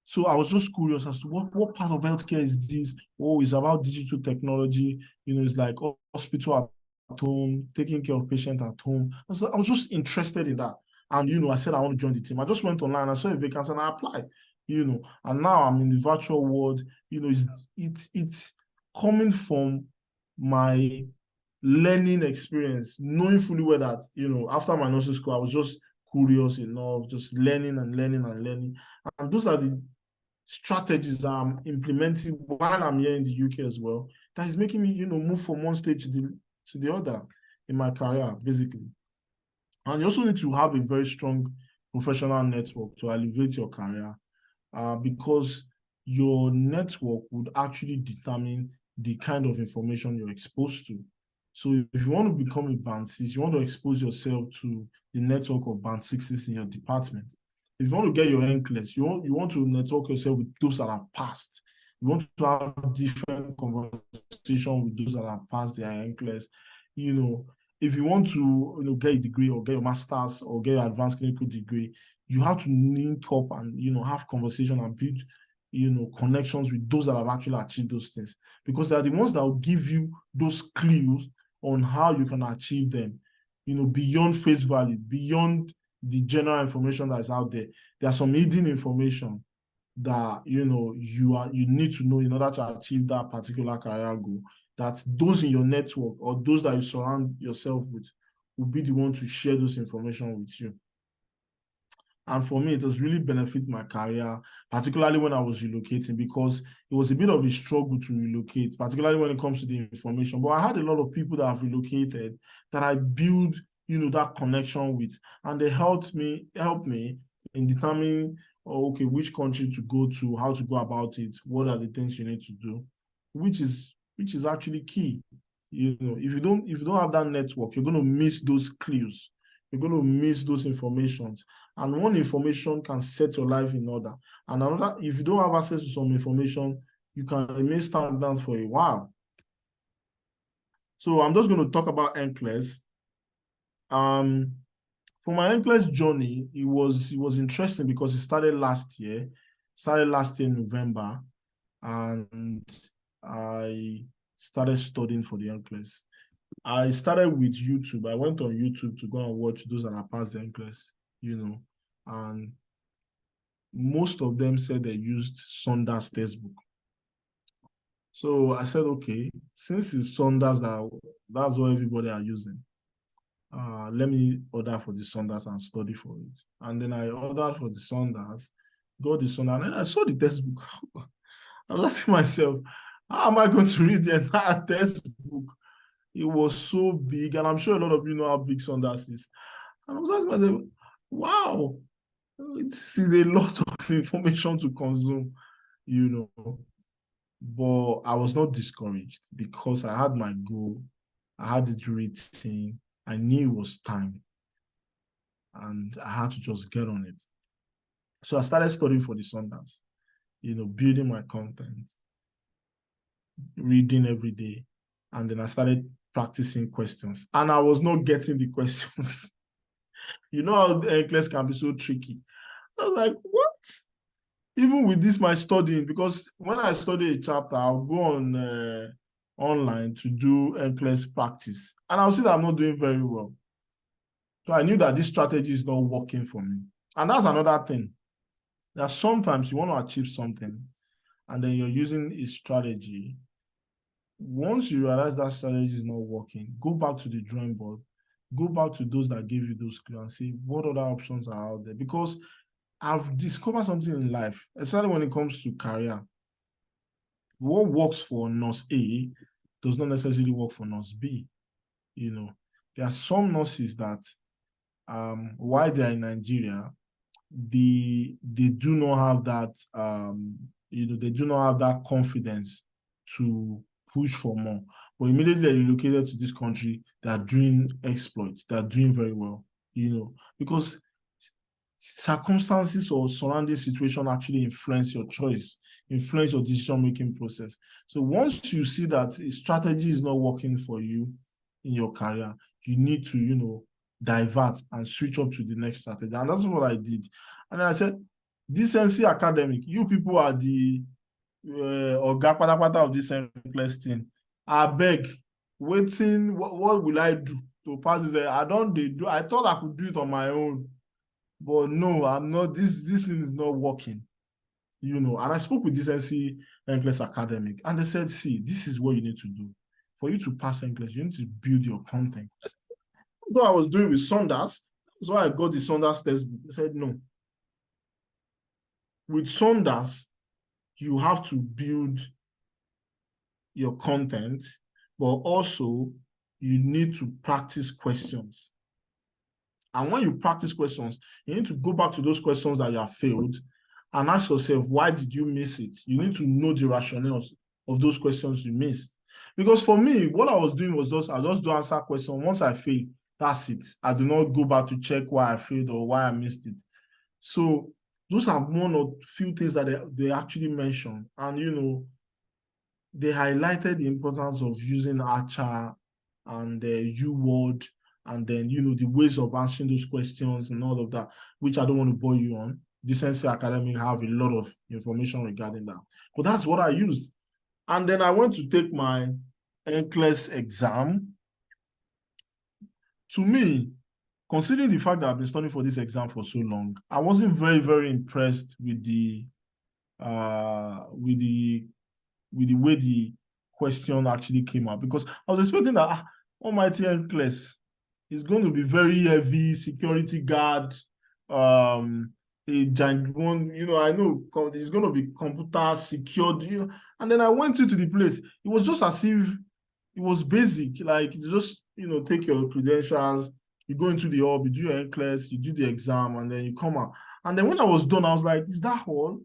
So I was just curious as to what part of healthcare is this? Oh, it's about digital technology. It's like hospital at home, taking care of patients at home. I was just interested in that. And I said I want to join the team. I just went online, I saw a vacancy and I applied, and now I'm in the virtual world. It's coming from my learning experience, knowing fully well that, after my nursing school, I was just curious enough, just learning and learning and learning. And those are the strategies I'm implementing while I'm here in the UK as well. That is making me, move from one stage to the other in my career, basically. And you also need to have a very strong professional network to elevate your career, because your network would actually determine the kind of information you're exposed to. So if you want to become a band six, you want to expose yourself to the network of band sixes in your department. If you want to get your NCLEX, you want to network yourself with those that are passed. You want to have different conversation with those that are past their NCLEX. If you want to get a degree or get your master's or get your advanced clinical degree, you have to link up and have conversation and build connections with those that have actually achieved those things, because they are the ones that will give you those clues on how you can achieve them, beyond face value, beyond the general information that is out there. There are some hidden information that you need to know in order to achieve that particular career goal, that those in your network or those that you surround yourself with will be the one to share those information with you. And for me, it has really benefited my career, particularly when I was relocating, because it was a bit of a struggle to relocate, particularly when it comes to the information. But I had a lot of people that have relocated that I built, that connection with, and they helped me in determining, okay, which country to go to, how to go about it, what are the things you need to do, which is actually key. If you don't have that network, you're going to miss those clues. You're going to miss those informations. And one information can set your life in order. And another, if you don't have access to some information, you can remain stagnant for a while. So I'm just going to talk about NCLEX. For my NCLEX journey, it was interesting because it started last year. In November, and I started studying for the NCLEX. I started with YouTube. I went on YouTube to go and watch those that are past the NCLEX, and most of them said they used Saunders textbook. So I said, okay, since it's Saunders that's what everybody are using. Let me order for the Saunders and study for it. And then I ordered for the Saunders, got the Saunders, and then I saw the textbook. I was asking myself, how am I going to read the entire textbook? It was so big, and I'm sure a lot of you know how big Saunders is. And I was asking myself, wow, this is a lot of information to consume, you know. But I was not discouraged because I had my goal, I had it written, I knew it was time, and I had to just get on it. So I started studying for the Saunders, building my content, reading every day, and then I started practicing questions. And I was not getting the questions. You know how NCLEX can be so tricky. I was like, what? Even with this, my studying, because when I study a chapter, I'll go on online to do NCLEX practice. And I'll see that I'm not doing very well. So I knew that this strategy is not working for me. And that's another thing. That sometimes you want to achieve something, and then you're using a strategy. Once you realize that strategy is not working, go back to the drawing board, go back to those that gave you those clues and see what other options are out there. Because I've discovered something in life, especially when it comes to career. What works for nurse A does not necessarily work for nurse B. There are some nurses that, while they're in Nigeria, they do not have that they do not have that confidence to push for more. But immediately they're relocated to this country, they are doing exploits, they are doing very well, because circumstances or surrounding situation actually influence your choice, influence your decision-making process. So once you see that a strategy is not working for you in your career, you need to, divert and switch up to the next strategy. And that's what I did. And I said, this NC academic, you people are the oga patapata of this NCLEX thing. I beg, waiting, what will I do to pass this? I thought I could do it on my own. But no, I'm not. This thing is not working, And I spoke with this NCLEX academic, and they said, "See, this is what you need to do for you to pass NCLEX. You need to build your content." That's what I was doing with Saunders. That's why I got the Saunders textbook. They said, "No, with Saunders, you have to build your content, but also you need to practice questions. And when you practice questions, you need to go back to those questions that you have failed and ask yourself, why did you miss it? You need to know the rationales of those questions you missed. Because for me, what I was doing was I just do answer questions. Once I fail, that's it. I do not go back to check why I failed or why I missed it. So those are one or few things that they actually mentioned. And, they highlighted the importance of using ACHA and U-word, and then, the ways of answering those questions and all of that, which I don't want to bore you on. Decency Academic have a lot of information regarding that. But that's what I used. And then I went to take my NCLEX exam. To me, considering the fact that I've been studying for this exam for so long, I wasn't very, very impressed with the way the question actually came out, because I was expecting that almighty NCLEX is going to be very heavy security guard, a giant one, I know it's going to be computer secured, and then I went into the place. It was just as if it was basic, like just, take your credentials, you go into the hub, you do your NCLEX, you do the exam, and then you come out. And then when I was done, I was like, is that all?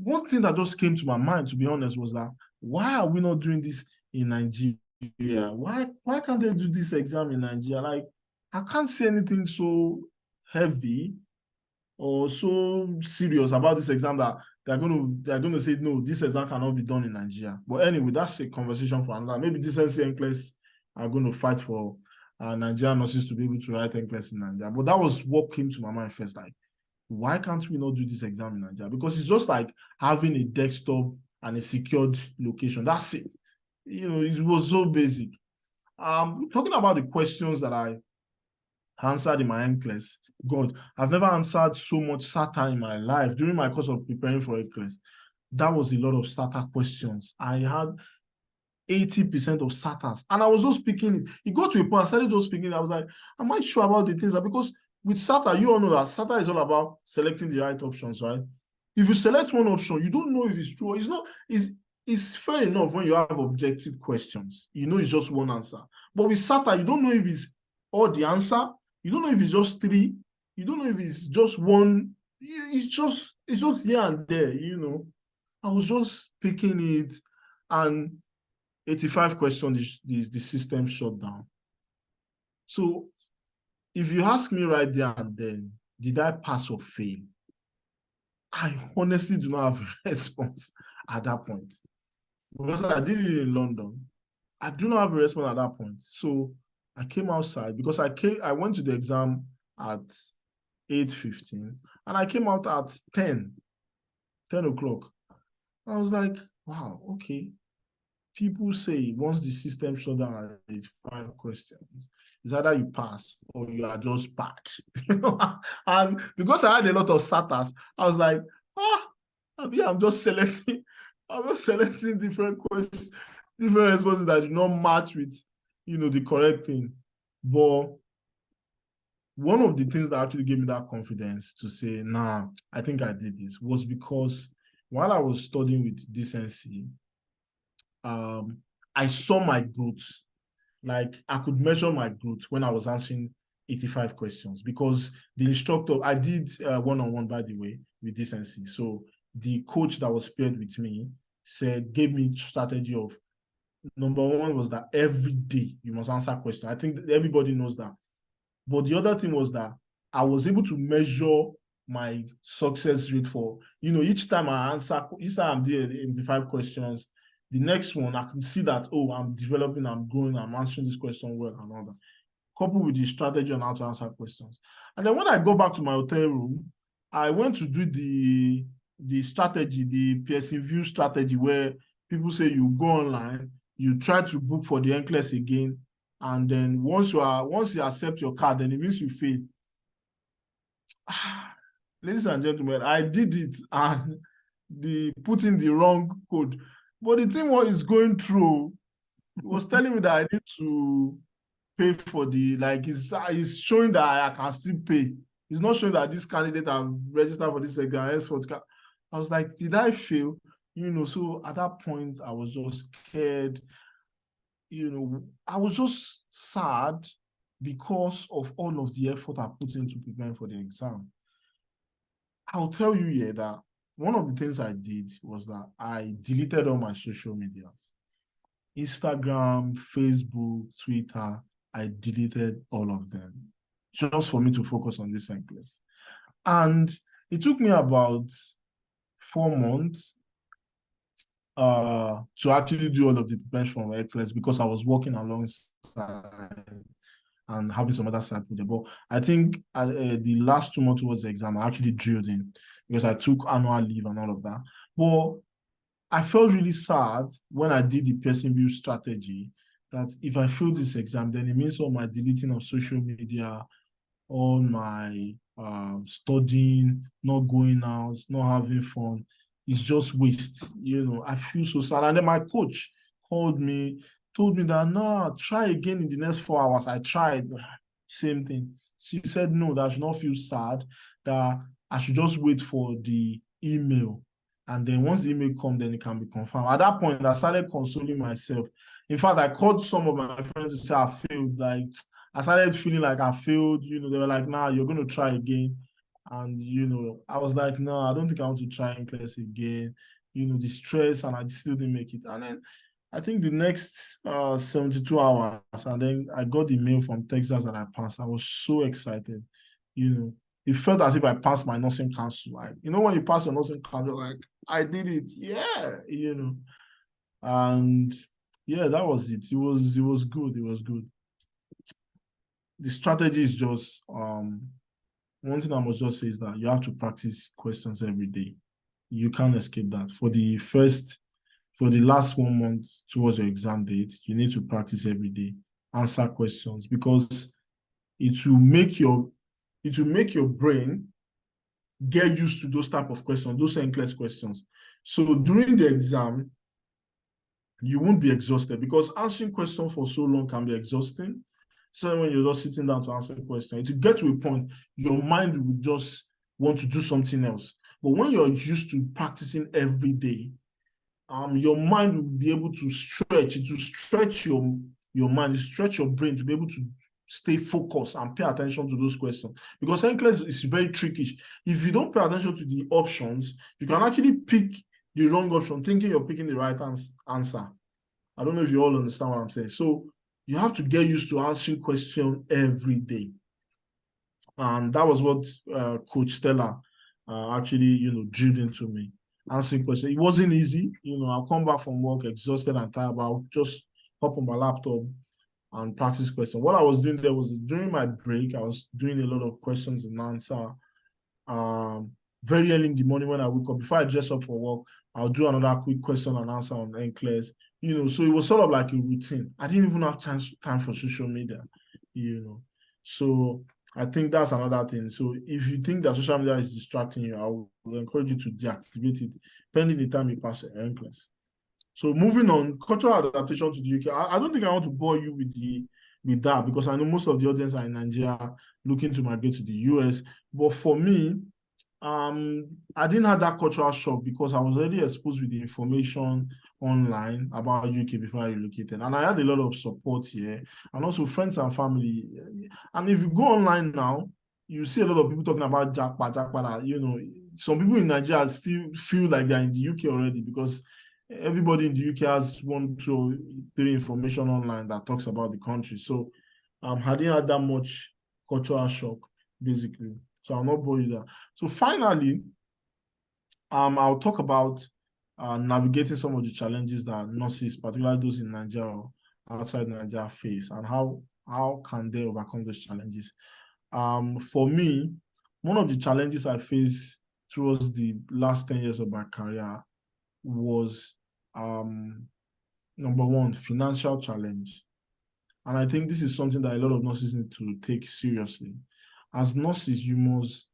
One thing that just came to my mind, to be honest, was that why are we not doing this in Nigeria? Why can't they do this exam in Nigeria? Like, I can't see anything so heavy or so serious about this exam that they're going to say, no, this exam cannot be done in Nigeria. But anyway, that's a conversation for another. Maybe this NCLEX are going to fight for Nigerian nurses to be able to write NCLEX in Nigeria. But that was what came to my mind first, like, why can't we not do this exam in Nigeria? Because it's just like having a desktop and a secured location. That's it. It was so basic. Talking about the questions that I answered in my NCLEX, God, I've never answered so much satire in my life during my course of preparing for NCLEX. that was a lot of starter questions. I had 80% of SATAs. And I was just picking it. It got to a point, I started just picking it. I was like, am I sure about the things? Because with SATA, you all know that SATA is all about selecting the right options, right? If you select one option, you don't know if it's true or it's not. It's fair enough when you have objective questions. You know it's just one answer. But with SATA, you don't know if it's all the answer. You don't know if it's just three. You don't know if it's just one. It's just here and there, you know. I was just picking it, and 85 questions, the system shut down. So if you ask me right there and then, did I pass or fail? I honestly do not have a response at that point. Because I did it in London. I do not have a response at that point. So I came outside because I went to the exam at 8:15 and I came out at 10 o'clock. I was like, wow, okay. People say once the system shut down at 5 questions, it's either you pass or you are just bad. And because I had a lot of SATAs, I was like, I'm just selecting different questions, different responses that do not match with, the correct thing. But one of the things that actually gave me that confidence to say, nah, I think I did this was because while I was studying with decency, I saw my growth. Like I could measure my growth when I was answering 85 questions because the instructor, I did one-on-one, by the way, with decency. So the coach that was paired with me gave me strategy of, number one was that every day you must answer questions. I think everybody knows that. But the other thing was that I was able to measure my success rate for, each time I'm doing 85 questions, the next one, I can see that, I'm developing, I'm growing, I'm answering this question well and all that. Coupled with the strategy on how to answer questions. And then when I go back to my hotel room, I went to do the strategy, the Pearson View strategy, where people say you go online, you try to book for the NCLEX again, and then once you accept your card, then it means you fail. Ladies and gentlemen, I did it and put in the wrong code. But the thing was going through, it was telling me that I need to pay for it's showing that I can still pay. It's not showing that this candidate have registered for this exam. I was like, did I fail? So at that point, I was just scared. I was just sad because of all of the effort I put into preparing for the exam. I'll tell you here that one of the things I did was that I deleted all my social medias. Instagram, Facebook, Twitter, I deleted all of them just for me to focus on this NCLEX. And it took me about 4 months to actually do all of the preparation for NCLEX because I was working alongside and having some other side project. But I think the last 2 months towards the exam, I actually drilled in because I took annual leave and all of that. But I felt really sad when I did the Pearson View strategy that if I fail this exam, then it means all my deleting of social media, all my studying, not going out, not having fun, it's just waste. I feel so sad. And then my coach called me, told me that, no, try again in the next 4 hours. I tried, same thing. She said, no, that I should not feel sad, that I should just wait for the email. And then once the email comes, then it can be confirmed. At that point, I started consoling myself. In fact, I called some of my friends to say I failed. Like, I started feeling like I failed. They were like, nah, you're going to try again. And, I was like, no, I don't think I want to try in class again. The stress, and I still didn't make it. And then I think the next 72 hours, and then I got the mail from Texas that I passed. I was so excited. It felt as if I passed my nursing council. Like, when you pass your nursing council, like, I did it. Yeah. And yeah, that was it. It was good. It was good. The strategy is just one thing I must just say is that you have to practice questions every day. You can't escape that. For the last 1 month towards your exam date, you need to practice every day, answer questions, because it will make your brain get used to those type of questions, those NCLEX questions. So during the exam, you won't be exhausted because answering questions for so long can be exhausting. So when you're just sitting down to answer a question, to get to a point, your mind will just want to do something else. But when you're used to practicing every day, your mind will be able to stretch. It will stretch your mind, stretch your brain to be able to stay focused and pay attention to those questions. Because NCLEX is very tricky. If you don't pay attention to the options, you can actually pick the wrong option, thinking you're picking the right answer. I don't know if you all understand what I'm saying. So you have to get used to answering questions every day. And that was what Coach Stella actually, drilled into me. Answering questions. It wasn't easy. I'll come back from work exhausted and tired, but I'll just hop on my laptop and practice questions. What I was doing there was during my break, I was doing a lot of questions and answer. Very early in the morning when I wake up, before I dress up for work, I'll do another quick question and answer on NCLEX. So it was sort of like a routine. I didn't even have time for social media, So I think that's another thing. So if you think that social media is distracting you, I will encourage you to deactivate it, pending the time you pass your NCLEX. So moving on, cultural adaptation to the UK. I don't think I want to bore you with that because I know most of the audience are in Nigeria looking to migrate to the US. But for me, I didn't have that cultural shock because I was already exposed with the information online about UK before I relocated. And I had a lot of support here and also friends and family. And if you go online now, you see a lot of people talking about jackpot. Some people in Nigeria still feel like they're in the UK already because everybody in the UK has 1, 2, 3 information online that talks about the country. So I didn't have that much cultural shock, basically. So I'll not bore you there. So finally, I'll talk about navigating some of the challenges that nurses, particularly those in Nigeria or outside Nigeria, face, and how can they overcome those challenges. For me, one of the challenges I faced towards the last 10 years of my career was number one, financial challenge. And I think this is something that a lot of nurses need to take seriously. As nurses, you must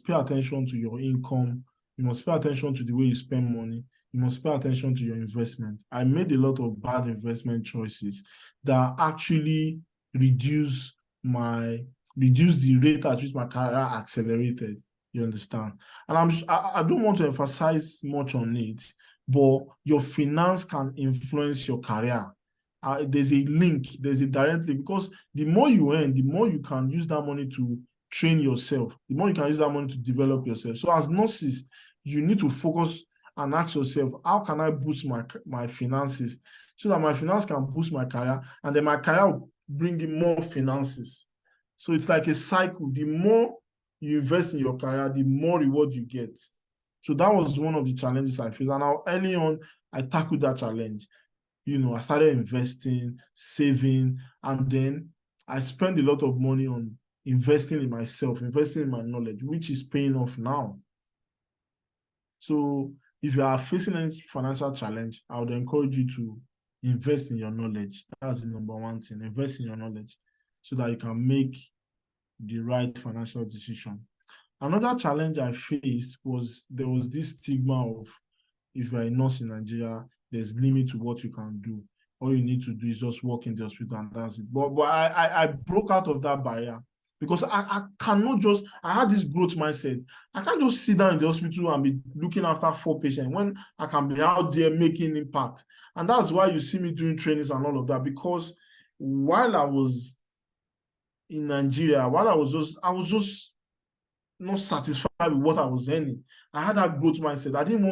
pay attention to your income. You must pay attention to the way you spend money. You must pay attention to your investment. I made a lot of bad investment choices that actually reduce the rate at which my career accelerated. You understand? And I don't want to emphasize much on it, but your finance can influence your career. There's a link, there's a direct link, because the more you earn, the more you can use that money to train yourself, the more you can use that money to develop yourself. So as nurses, you need to focus and ask yourself, how can I boost my finances so that my finance can boost my career, and then my career will bring in more finances. So it's like a cycle. The more you invest in your career, the more reward you get. So that was one of the challenges I faced. And early on, I tackled that challenge. I started investing, saving, and then I spent a lot of money on investing in myself, investing in my knowledge, which is paying off now. So if you are facing any financial challenge, I would encourage you to invest in your knowledge. That's the number one thing. Invest in your knowledge so that you can make the right financial decision. Another challenge I faced was there was this stigma of, if you're a nurse in Nigeria, there's limit to what you can do. All you need to do is just work in the hospital and that's it. But I broke out of that barrier because I cannot just, I had this growth mindset. I can't just sit down in the hospital and be looking after 4 patients when I can be out there making impact. And that's why you see me doing trainings and all of that, because while I was in Nigeria, I was just not satisfied with what I was earning. I had that growth mindset. I didn't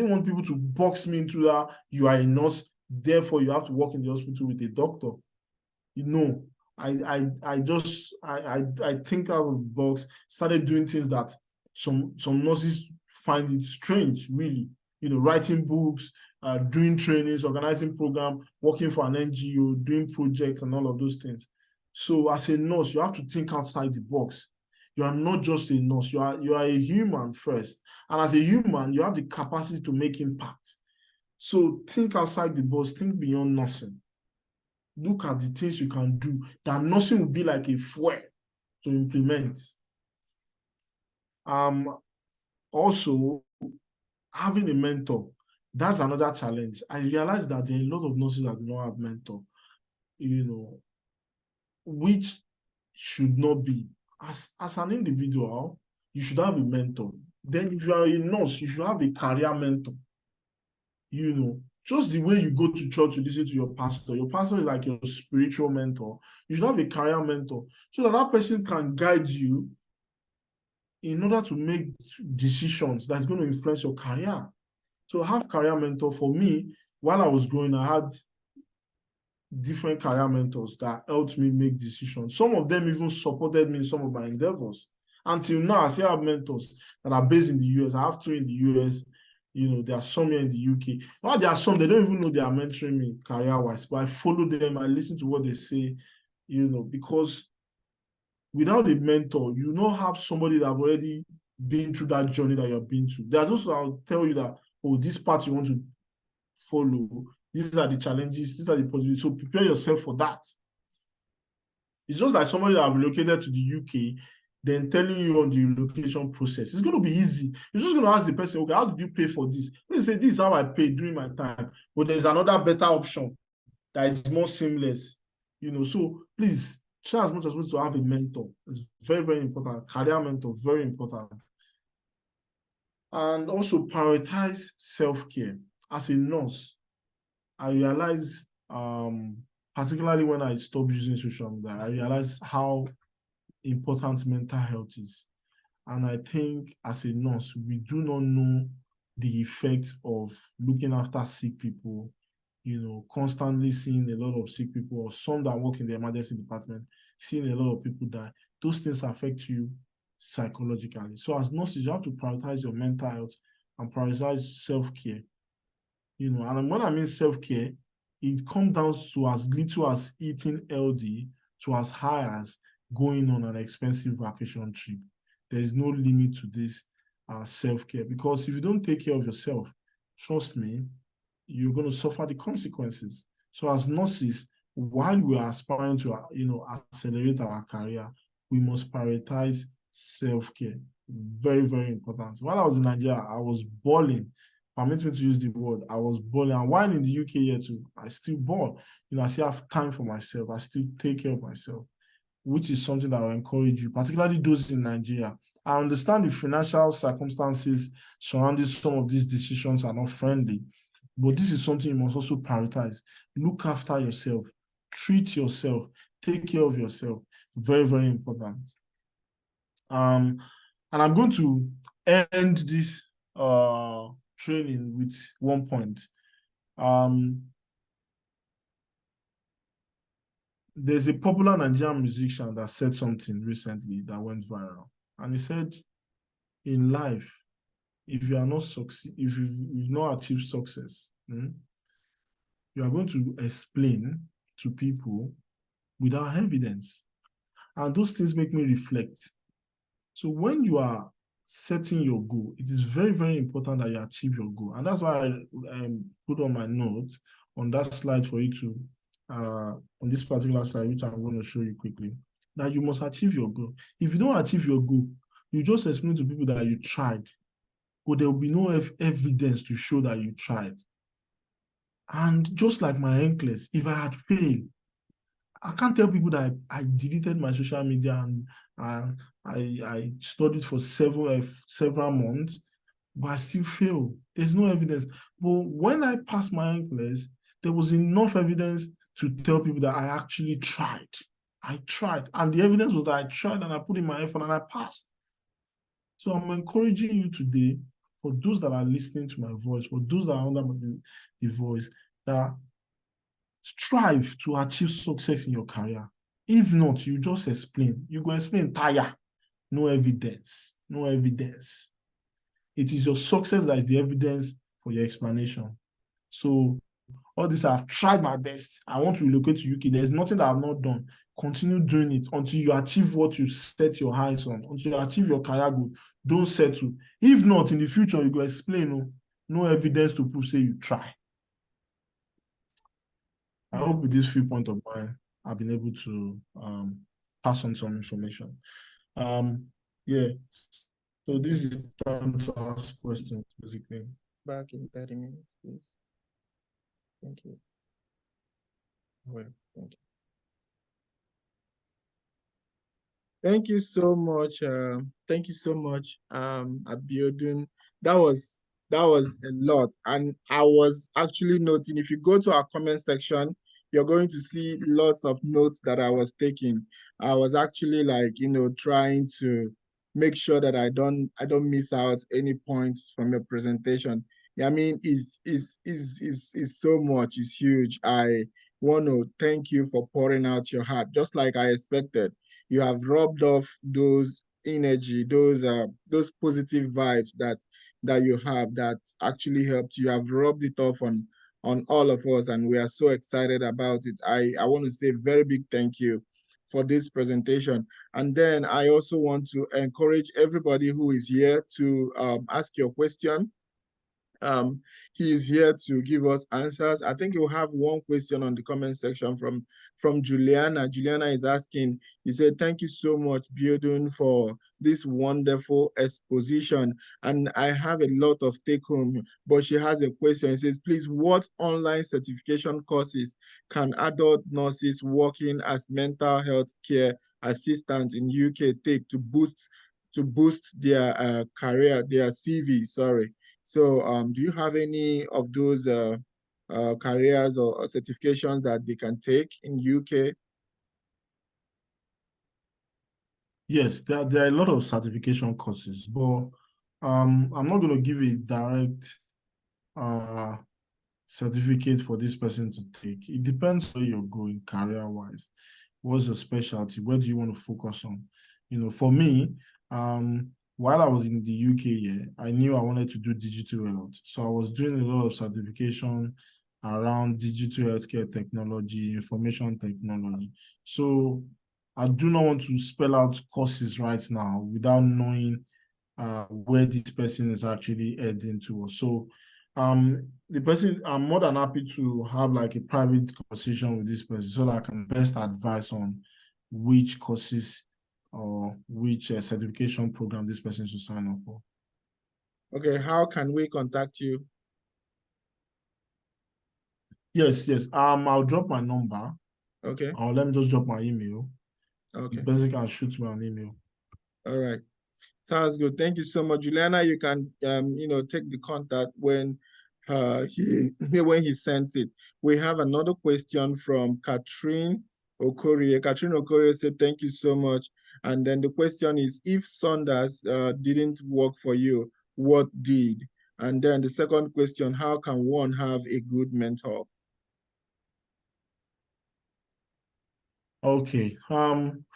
want people to box me into that you are a nurse, therefore you have to work in the hospital with a doctor. I think out of the box, started doing things that some nurses find it strange, really. Writing books, doing trainings, organizing programs, working for an NGO, doing projects and all of those things. So as a nurse, you have to think outside the box. You are not just a nurse, you are a human first. And as a human, you have the capacity to make impact. So think outside the box, think beyond nursing. Look at the things you can do. That nursing will be like a fuel to implement. Also, having a mentor, that's another challenge. I realized that there are a lot of nurses that do not have mentor, which should not be. As an individual, you should have a mentor. Then if you are a nurse, you should have a career mentor. Just the way you go to church to listen to your pastor is like your spiritual mentor. You should have a career mentor so that person can guide you in order to make decisions that's going to influence your career. So have career mentor. For me, while I was growing, I had different career mentors that helped me make decisions. Some of them even supported me in some of my endeavors. Until now, I still have mentors that are based in the US. I have two in the US. There are some here in the UK. Well, there are some, they don't even know they are mentoring me career-wise, but I follow them, I listen to what they say, because without a mentor, you don't have somebody that have already been through that journey that you've been through. There are those that will tell you that, oh, this path you want to follow, these are the challenges, these are the possibilities. So prepare yourself for that. It's just like somebody that have relocated to the UK, then telling you on the relocation process. It's going to be easy. You're just going to ask the person, okay, how did you pay for this? They say, this is how I paid during my time. But there's another better option that is more seamless. So please try as much as possible to have a mentor. It's very, very important. Career mentor, very important. And also prioritize self-care. As a nurse, I realized, particularly when I stopped using social media, I realized how important mental health is. And I think as a nurse, we do not know the effects of looking after sick people, constantly seeing a lot of sick people, or some that work in the emergency department, seeing a lot of people die. Those things affect you psychologically. So as nurses, you have to prioritize your mental health and prioritize self-care. And when I mean self-care, it comes down to as little as eating healthy to as high as going on an expensive vacation trip. There is no limit to this self-care, because if you don't take care of yourself, trust me, you're going to suffer the consequences. So as nurses, while we are aspiring to accelerate our career, we must prioritize self-care. Very, very important. While I was in Nigeria, I was balling. Permit me to use the word. I was balling. And while in the UK here too, I still ball. I still have time for myself. I still take care of myself, which is something that I will encourage you, particularly those in Nigeria. I understand the financial circumstances surrounding some of these decisions are not friendly, but this is something you must also prioritize. Look after yourself, treat yourself, take care of yourself. Very, very important. And I'm going to end this training with one point. There's a popular Nigerian musician that said something recently that went viral. And he said, in life, if you are not succeed, if you've not achieved success, you are going to explain to people without evidence. And those things make me reflect. So when you are setting your goal, it is very, very important that you achieve your goal. And that's why I put on my notes on that slide for you to, on this particular slide, which I'm going to show you quickly, that you must achieve your goal. If you don't achieve your goal, you just explain to people that you tried, but there will be no evidence to show that you tried. And just like my NCLEX, if I had failed, I can't tell people that I deleted my social media and I studied for several months, but I still failed. There's no evidence. But when I passed my NCLEX, there was enough evidence to tell people that I actually tried. I tried. And the evidence was that I tried and I put in my effort and I passed. So I'm encouraging you today, for those that are listening to my voice, for those that are under the voice, that strive to achieve success in your career. If not, you just explain. You go explain tire. No evidence. No evidence. It is your success that is the evidence for your explanation. So all this, I've tried my best. I want to relocate to UK. There's nothing that I've not done. Continue doing it until you achieve what you set your eyes on, until you achieve your career goal. Don't settle. If not, in the future, you go explain. No evidence to prove say you try. I hope with this few points of mine, I've been able to pass on some information. Yeah. So this is time to ask questions, basically. Back in 30 minutes, please. Thank you. Well, thank you. Thank you so much. Thank you so much, Abiodun. That was that was a lot, and I was actually noting. If you go to our comment section, you're going to see lots of notes that I was taking. I was actually like, trying to make sure that I don't miss out any points from the presentation. Yeah, I mean, is so much. It's huge. I want to thank you for pouring out your heart, just like I expected. You have rubbed off those energy, those positive vibes that you have that actually helped. You have rubbed it off on all of us, and we are so excited about it. I want to say a very big thank you for this presentation. And then I also want to encourage everybody who is here to ask your question. um, he is here to give us answers. I think we'll have one question on the comment section from Juliana. Juliana is asking, he said, thank you so much, Biodun, for this wonderful exposition. And I have a lot of take home, but she has a question. It says, please, what online certification courses can adult nurses working as mental health care assistants in UK take to boost their career, their CV, sorry. So, do you have any of those careers or certifications that they can take in UK? Yes, there are a lot of certification courses, but I'm not going to give a direct uh, certificate for this person to take. It depends where you're going career-wise. What's your specialty? Where do you want to focus on? For me, while I was in the UK, yeah, I knew I wanted to do digital health. So I was doing a lot of certification around digital healthcare technology, information technology. So I do not want to spell out courses right now without knowing where this person is actually heading towards. So the person, I'm more than happy to have like a private conversation with this person so that I can best advise on which courses or which certification program this person should sign up for. Okay, how can we contact you? Yes, yes. I'll drop my number, Okay, or let me just drop my email. The okay, person can shoot me an email. all right. Sounds good. Thank you so much, Juliana. You can take the contact when he when he sends it. We have another question from Catherine Okorie. Catherine Okorie said, "Thank you so much." And then the question is, if Saunders didn't work for you, what did? And then the second question, how can one have a good mentor? Okay.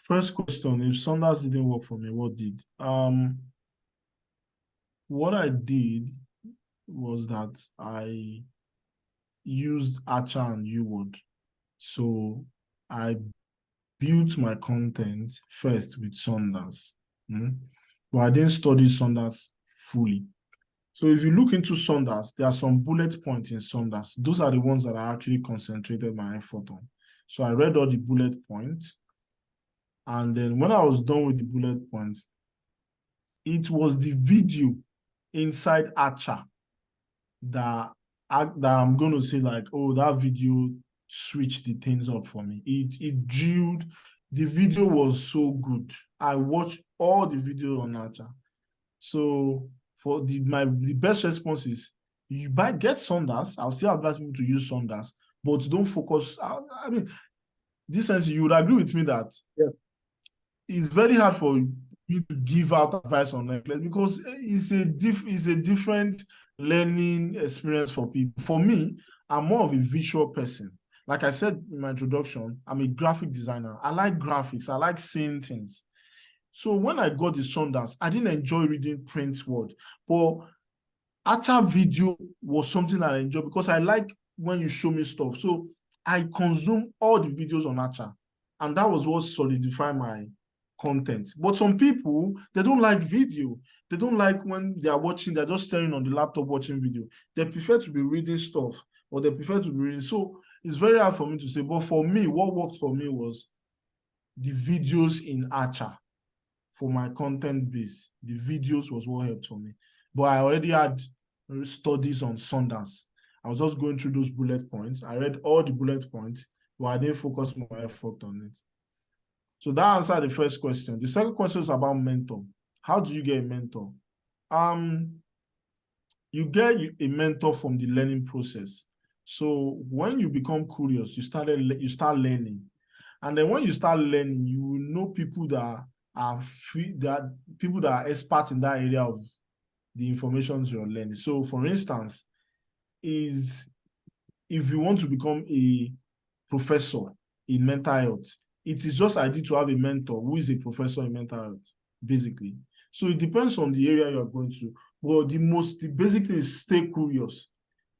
First question, if Saunders didn't work for me, what did? What I did was that I used Archer and Uword. So I built my content first with Saunders. But I didn't study Saunders fully. So if you look into Saunders, there are some bullet points in Saunders. Those are the ones that I actually concentrated my effort on. So I read all the bullet points. And then when I was done with the bullet points, it was the video inside Archer that I'm going to say like, oh, that video switched the things up for me. It drilled. The video was so good. I watched all the videos on Archer. So for the best response is get Saunders. I'll still advise people to use Saunders, but don't focus. I mean, this sense you would agree with me that Yeah. it's very hard for me to give out advice on NCLEX because it's a different learning experience for people. For me, I'm more of a visual person. Like I said in my introduction, I'm a graphic designer. I like graphics. I like seeing things. So when I got the Saunders, I didn't enjoy reading print word, but Archer video was something I enjoy because I like when you show me stuff. So I consume all the videos on Archer, and that was what solidified my content. But some people, they don't like video. They don't like when they are watching, they're just staring on the laptop watching video. They prefer to be reading stuff or they prefer to be reading. So it's very hard for me to say. But for me, what worked for me was the videos in Archer for my content base. The videos was what helped for me. But I already had studies on Sundance. I was just going through those bullet points. I read all the bullet points, but I didn't focus my effort on it. So that answered the first question. The second question is about mentor. How do you get a mentor? You get a mentor from the learning process. So when you become curious, you start learning. And then when you start learning, you will know people that are people that are experts in that area of the information you're learning. So for instance, if you want to become a professor in mental health, it is just ideal to have a mentor who is a professor in mental health, basically. So it depends on the area you're going to. Well, the basic thing is stay curious,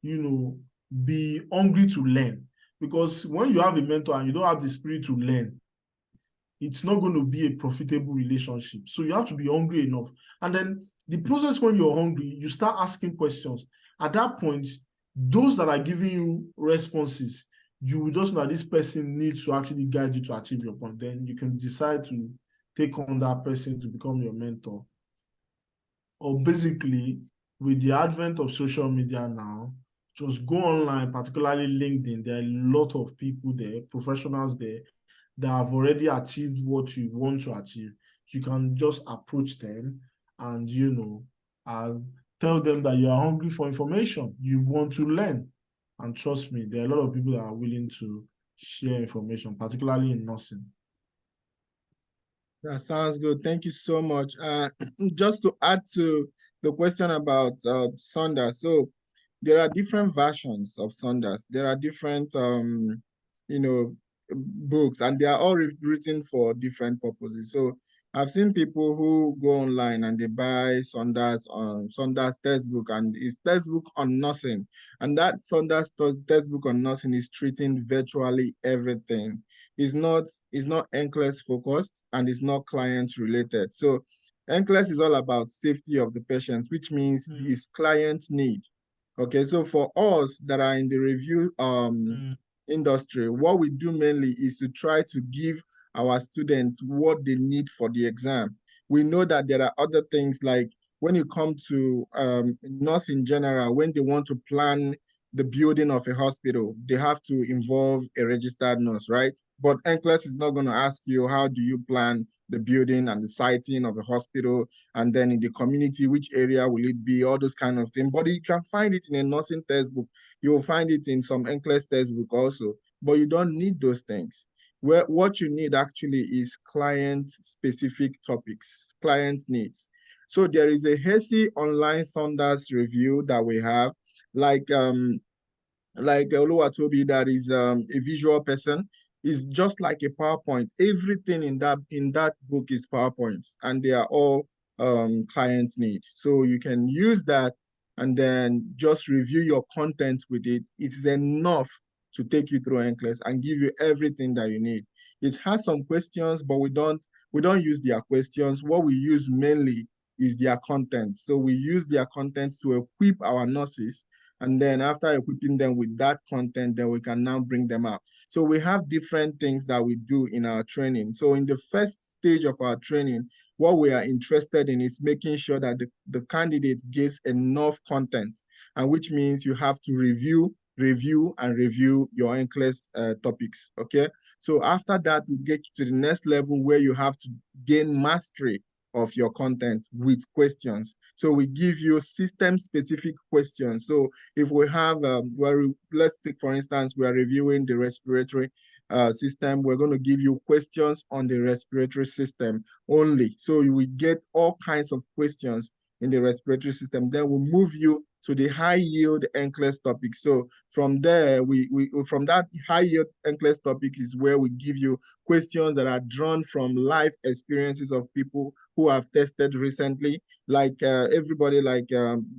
be hungry to learn. Because when you have a mentor and you don't have the spirit to learn, it's not going to be a profitable relationship. So you have to be hungry enough. And then the process when you're hungry, you start asking questions. At that point, those that are giving you responses, you will just know that this person needs to actually guide you to achieve your point. Then you can decide to take on that person to become your mentor. Or basically, with the advent of social media now, just go online, particularly LinkedIn. There are a lot of people there, professionals there, that have already achieved what you want to achieve. You can just approach them and, and tell them that you are hungry for information. You want to learn. And trust me, there are a lot of people that are willing to share information, particularly in nursing. That sounds good. Thank you so much. Just to add to the question about Sundance. So there are different versions of Sundance. There are different, books, and they are all written for different purposes. So I've seen people who go online and they buy Sundance textbook, and it's textbook on nursing. And that Sundance textbook on nursing is treating virtually everything. It's not NCLEX focused, and it's not client related. So NCLEX is all about safety of the patient, which means it's client need. Okay, so for us that are in the review industry, what we do mainly is to try to give our students what they need for the exam. We know that there are other things, like when you come to nurse in general, when they want to plan the building of a hospital, they have to involve a registered nurse, right? But NCLEX is not going to ask you, how do you plan the building and the siting of a hospital, and then in the community, which area will it be, all those kind of things. But you can find it in a nursing textbook. You will find it in some NCLEX textbook also, but you don't need those things. What you need actually is client-specific topics, client needs. So there is a HESI online Sundance review that we have, like Oluwatobi, that is a visual person. Is just like a PowerPoint. Everything in that book is PowerPoint, and they are all clients need. So you can use that and then just review your content with it. It is enough to take you through NCLEX and give you everything that you need. It has some questions, but we don't use their questions. What we use mainly is their content. So we use their content to equip our nurses, and then after equipping them with that content, then we can now bring them out. So we have different things that we do in our training. So in the first stage of our training, what we are interested in is making sure that the candidate gets enough content, and which means you have to review your NCLEX topics, okay? So after that, we get to the next level where you have to gain mastery of your content with questions. So we give you system-specific questions. So if we have, let's take, for instance, we are reviewing the respiratory system. We're going to give you questions on the respiratory system only. So you will get all kinds of questions in the respiratory system. Then we'll move you to the high yield NCLEX topic. So from there, from that high yield NCLEX topic is where we give you questions that are drawn from life experiences of people who have tested recently. Like everybody, like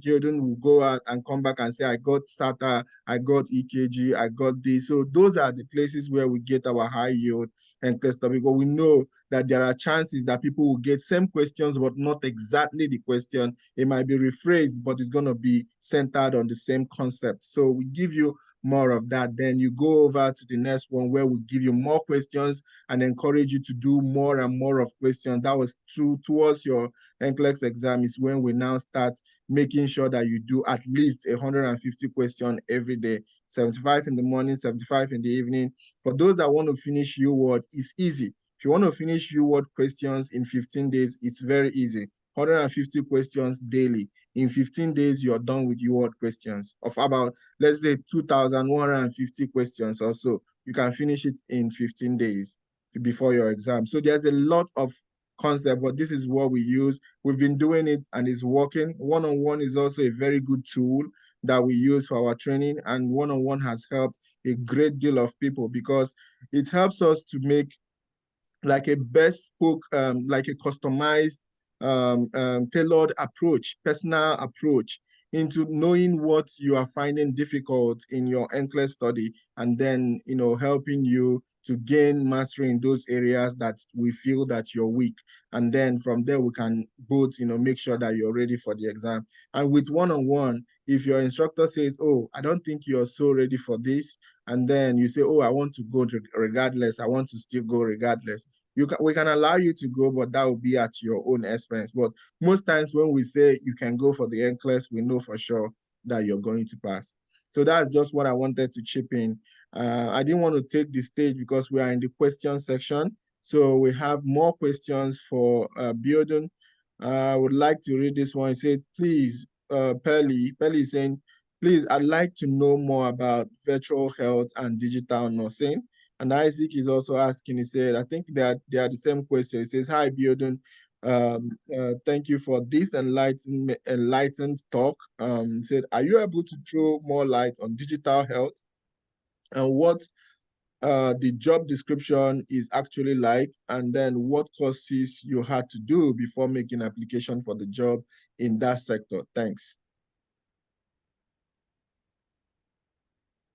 Jordan will go out and come back and say, I got SATA, I got EKG, I got this. So those are the places where we get our high yield NCLEX topic. But we know that there are chances that people will get same questions, but not exactly the question. It might be rephrased, but it's going to be centered on the same concept. So we give you more of that. Then you go over to the next one where we give you more questions and encourage you to do more and more of questions. That was towards your NCLEX exam is when we now start making sure that you do at least 150 questions every day, 75 in the morning, 75 in the evening. For those that want to finish U-Word, it's easy. If you want to finish U-Word questions in 15 days, it's very easy. 150 questions daily. In 15 days, you're done with U-Word questions of about, let's say, 2,150 questions or so. You can finish it in 15 days before your exam. So there's a lot of concept, but this is what we use. We've been doing it and it's working. One-on-one is also a very good tool that we use for our training, and one-on-one has helped a great deal of people because it helps us to make like a bespoke, like a customized, tailored approach, personal approach into knowing what you are finding difficult in your NCLEX study, and then, helping you to gain mastery in those areas that we feel that you're weak. And then from there, we can both, make sure that you're ready for the exam. And with one-on-one, if your instructor says, oh, I don't think you're so ready for this, and then you say, oh, I want to go regardless, I want to still go regardless, we can allow you to go, but that will be at your own expense. But most times when we say you can go for the NCLEX, we know for sure that you're going to pass. So that's just what I wanted to chip in. I didn't want to take the stage because we are in the question section. So we have more questions for Abiodun. I would like to read this one. It says, please, Pelly is saying, please, I'd like to know more about virtual health and digital nursing. And Isaac is also asking, he said, I think that they are the same question. He says, hi, Abiodun. Thank you for this enlightened talk. He said, are you able to throw more light on digital health and what the job description is actually like, and then what courses you had to do before making application for the job in that sector? Thanks.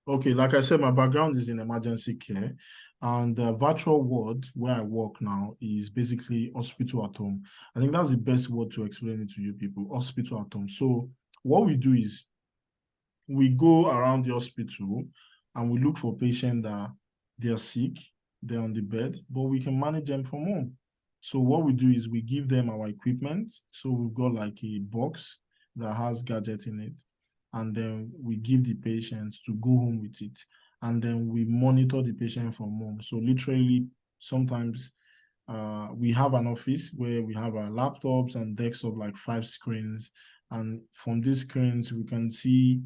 Okay, like I said, my background is in emergency care, and the virtual ward where I work now is basically hospital at home. I think that's the best word to explain it to you people, hospital at home. So what we do is we go around the hospital and we look for patients that they're sick, they're on the bed, but we can manage them from home. So what we do is we give them our equipment. So we've got like a box that has gadgets in it, and then we give the patients to go home with it. And then we monitor the patient from home. So literally, sometimes we have an office where we have our laptops and desktop, like 5 screens. And from these screens, we can see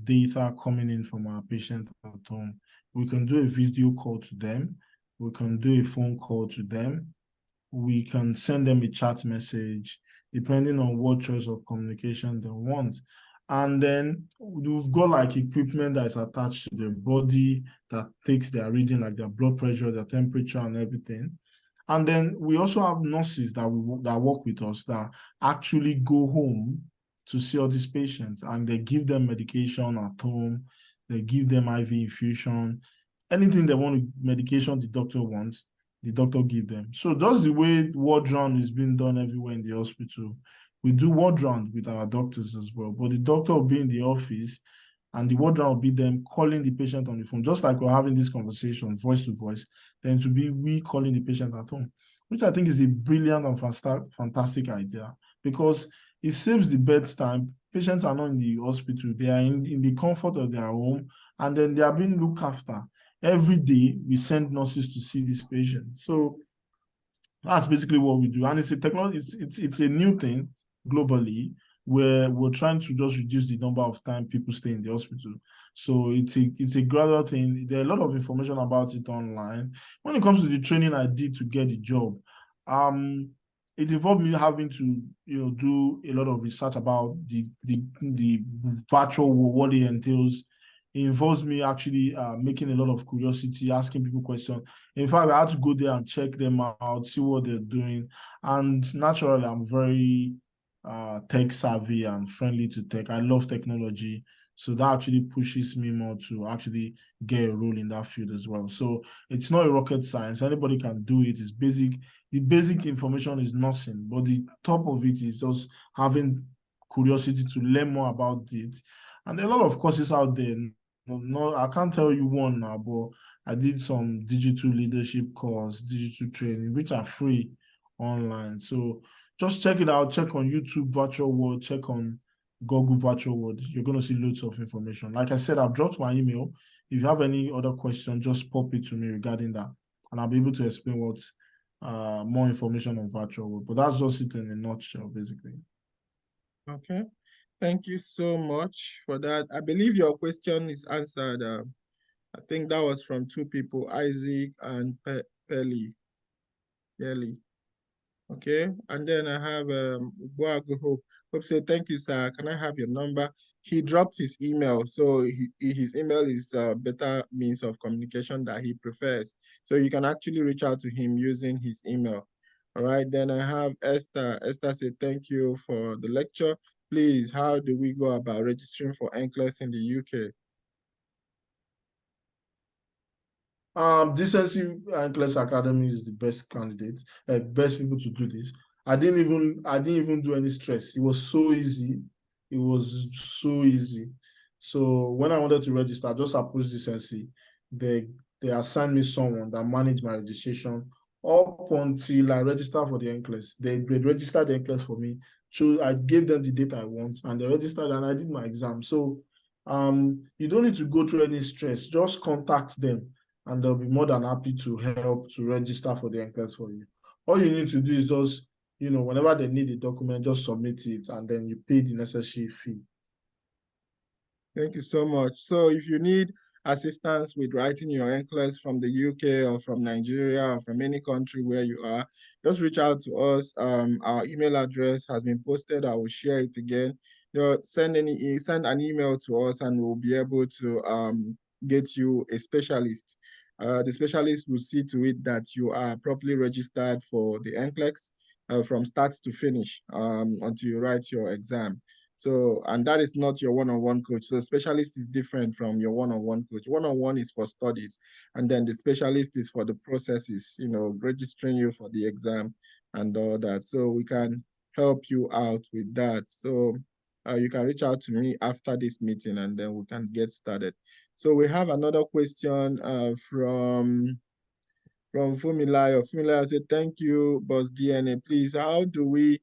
data coming in from our patient at home. We can do a video call to them. We can do a phone call to them. We can send them a chat message, depending on what choice of communication they want. And then we've got like equipment that is attached to their body that takes their reading, like their blood pressure, their temperature, and everything. And then we also have nurses that work with us that actually go home to see all these patients, and they give them medication at home. They give them IV infusion, anything they want, medication the doctor wants, the doctor give them. So that's the way ward round is being done everywhere in the hospital. We do ward round with our doctors as well, but the doctor will be in the office and the ward round will be them calling the patient on the phone, just like we're having this conversation, voice to voice, then to be we calling the patient at home, which I think is a brilliant and fantastic idea, because it saves the bed time. Patients are not in the hospital, they are in the comfort of their home, and then they are being looked after. Every day, we send nurses to see these patients. So that's basically what we do. And it's a technology, it's a new thing globally, where we're trying to just reduce the number of time people stay in the hospital. So it's a gradual thing. There are a lot of information about it online. When it comes to the training I did to get the job, it involved me having to, do a lot of research about the virtual world, what it entails. It involves me actually making a lot of curiosity, asking people questions. In fact, I had to go there and check them out, see what they're doing. And naturally, I'm very tech savvy and friendly to tech. I love technology. So that actually pushes me more to actually get a role in that field as well. So it's not a rocket science. Anybody can do it. It's basic. The basic information is nothing, but the top of it is just having curiosity to learn more about it. And there are a lot of courses out there. No, I can't tell you one now, but I did some digital leadership course, digital training, which are free online. So just check it out. Check on YouTube Virtual World. Check on Google Virtual World. You're going to see loads of information. Like I said, I've dropped my email. If you have any other question, just pop it to me regarding that, and I'll be able to explain what more information on Virtual World. But that's just it in a nutshell, basically. Okay. Thank you so much for that. I believe your question is answered. I think that was from two people, Isaac and Pelly. Okay, and then I have Boago Hope. Hope said, thank you, sir. Can I have your number? He dropped his email, so his email is a better means of communication that he prefers. So you can actually reach out to him using his email. All right, then I have Esther. Esther said, thank you for the lecture. Please, how do we go about registering for NCLEX in the UK? Decency and Class Academy is the best candidate, best people to do this. I didn't even do any stress. It was so easy. It was so easy. So when I wanted to register, I just approached Decency. They assigned me someone that managed my registration up until I registered for the NCLEX. They registered the NCLEX for me. So I gave them the date I want, and they registered, and I did my exam. So you don't need to go through any stress. Just contact them, and they'll be more than happy to help to register for the NCLEX for you. All you need to do is just, whenever they need a document, just submit it, and then you pay the necessary fee. Thank you so much. So if you need assistance with writing your NCLEX from the UK or from Nigeria or from any country where you are, just reach out to us. Our email address has been posted. I will share it again. Send an email to us, and we'll be able to get you a specialist. The specialist will see to it that you are properly registered for the NCLEX from start to finish until you write your exam. So, and that is not your one-on-one coach. So specialist is different from your one-on-one coach. One-on-one is for studies, and then the specialist is for the processes, registering you for the exam and all that. So we can help you out with that. So you can reach out to me after this meeting, and then we can get started. So we have another question from Fumilayo. Fumilayo said, thank you, Boss DNA. Please, how do we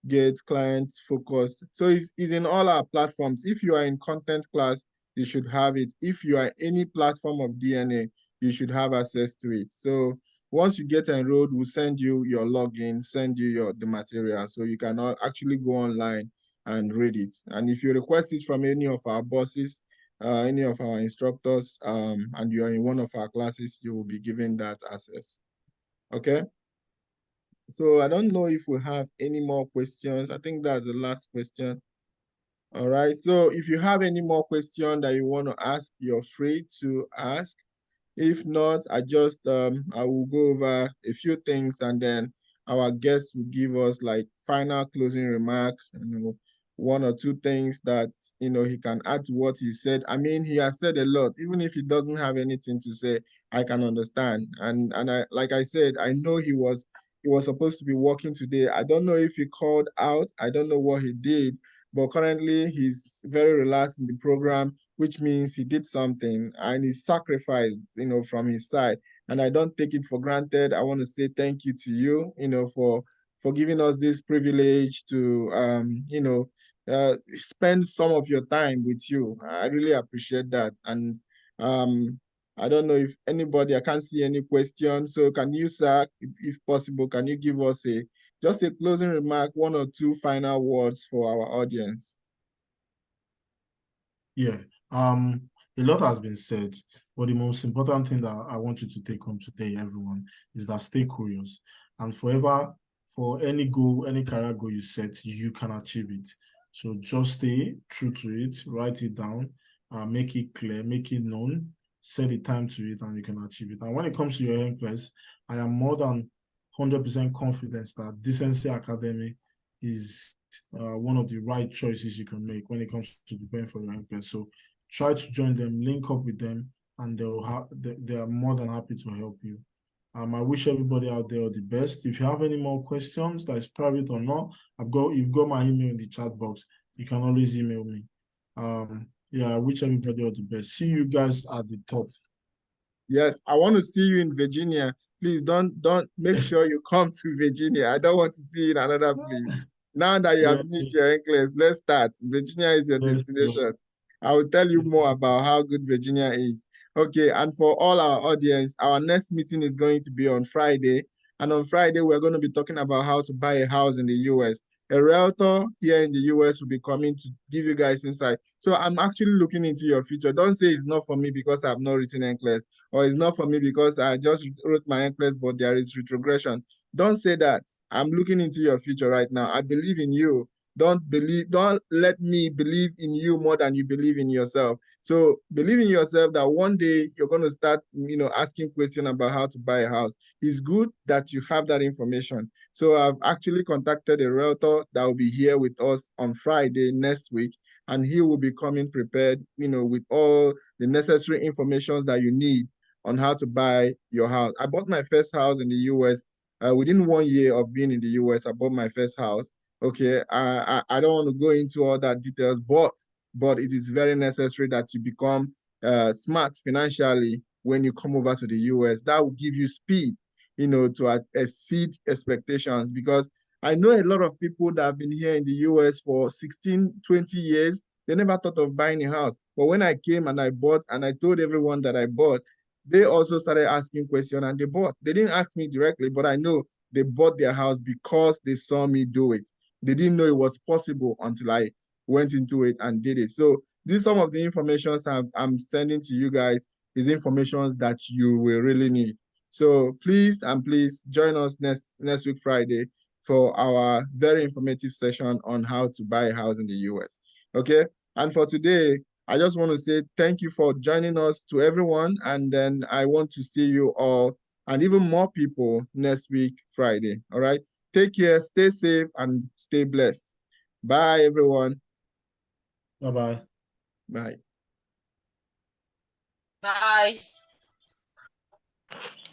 get clients focused? So it's in all our platforms. If you are in content class, you should have it. If you are any platform of DNA, you should have access to it. So once you get enrolled, we'll send you your login, send you the material, so you can actually go online and read it. And if you request it from any of our bosses, any of our instructors, and you are in one of our classes, you will be given that access. Okay. So I don't know if we have any more questions. I think that's the last question. All right. So if you have any more questions that you want to ask, you're free to ask. If not, I will go over a few things, and then our guest will give us like final closing remarks, one or two things that he can add to what he said. I mean, he has said a lot. Even if he doesn't have anything to say, I can understand. And I, like I said, I know he was supposed to be working today. I don't know if he called out. I don't know what he did, but currently he's very relaxed in the program, which means he did something and he sacrificed, from his side. And I don't take it for granted. I want to say thank you to you, for giving us this privilege to, spend some of your time with you. I really appreciate that. And I don't know if anybody, I can't see any questions. So can you, sir, if possible, can you give us just a closing remark, one or two final words for our audience? Yeah. A lot has been said, but the most important thing that I want you to take home today, everyone, is that stay curious. And forever, for any goal, any career goal you set, you can achieve it. So just stay true to it, write it down, make it clear, make it known, set a time to it, and you can achieve it. And when it comes to your NCLEX, I am more than 100% confident that Decency Academy is one of the right choices you can make when it comes to preparing for your NCLEX. So try to join them, link up with them, and they are more than happy to help you. I wish everybody out there all the best. If you have any more questions, that is private or not, you've got my email in the chat box. you can always email me. Yeah, I wish everybody all the best. See you guys at the top. Yes, I want to see you in Virginia. Please don't make sure you come to Virginia. I don't want to see you in another place. Now that you have Yeah, finished your NCLEX, let's start. Virginia is your let's go. destination. I will tell you more about how good Virginia is. Okay, and for all our audience, our next meeting is going to be on Friday. And on Friday, we're going to be talking about how to buy a house in the US. A realtor here in the US will be coming to give you guys insight. So I'm actually looking into your future. Don't say it's not for me because I've not written NCLEX, or it's not for me because I just wrote my NCLEX, but there is retrogression. Don't say that. I'm looking into your future right now. I believe in you. Don't let me believe in you more than you believe in yourself. So believe in yourself that one day you're going to start, asking questions about how to buy a house. It's good that you have that information. So I've actually contacted a realtor that will be here with us on Friday next week, and he will be coming prepared, with all the necessary information that you need on how to buy your house. I bought my first house in the US. Within 1 year of being in the US, I bought my first house. Okay, I don't want to go into all that details, but it is very necessary that you become smart financially when you come over to the US. That will give you speed, to exceed expectations, because I know a lot of people that have been here in the US for 16, 20 years. They never thought of buying a house. But when I came and I bought, and I told everyone that I bought, they also started asking questions and they bought. They didn't ask me directly, but I know they bought their house because they saw me do it. They didn't know it was possible until I went into it and did it. So these some of the information I'm sending to you guys is information that you will really need. So please join us next week Friday for our very informative session on how to buy a house in the US. Okay. And for today, I just want to say thank you for joining us to everyone. And then I want to see you all and even more people next week, Friday. All right. Take care, stay safe, and stay blessed. Bye, everyone. Bye-bye. Bye. Bye.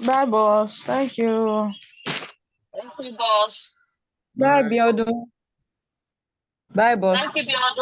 Bye, boss. Thank you. Thank you, boss. Bye, Bye. Abiodun. Bye, Thank boss. you, Beyond.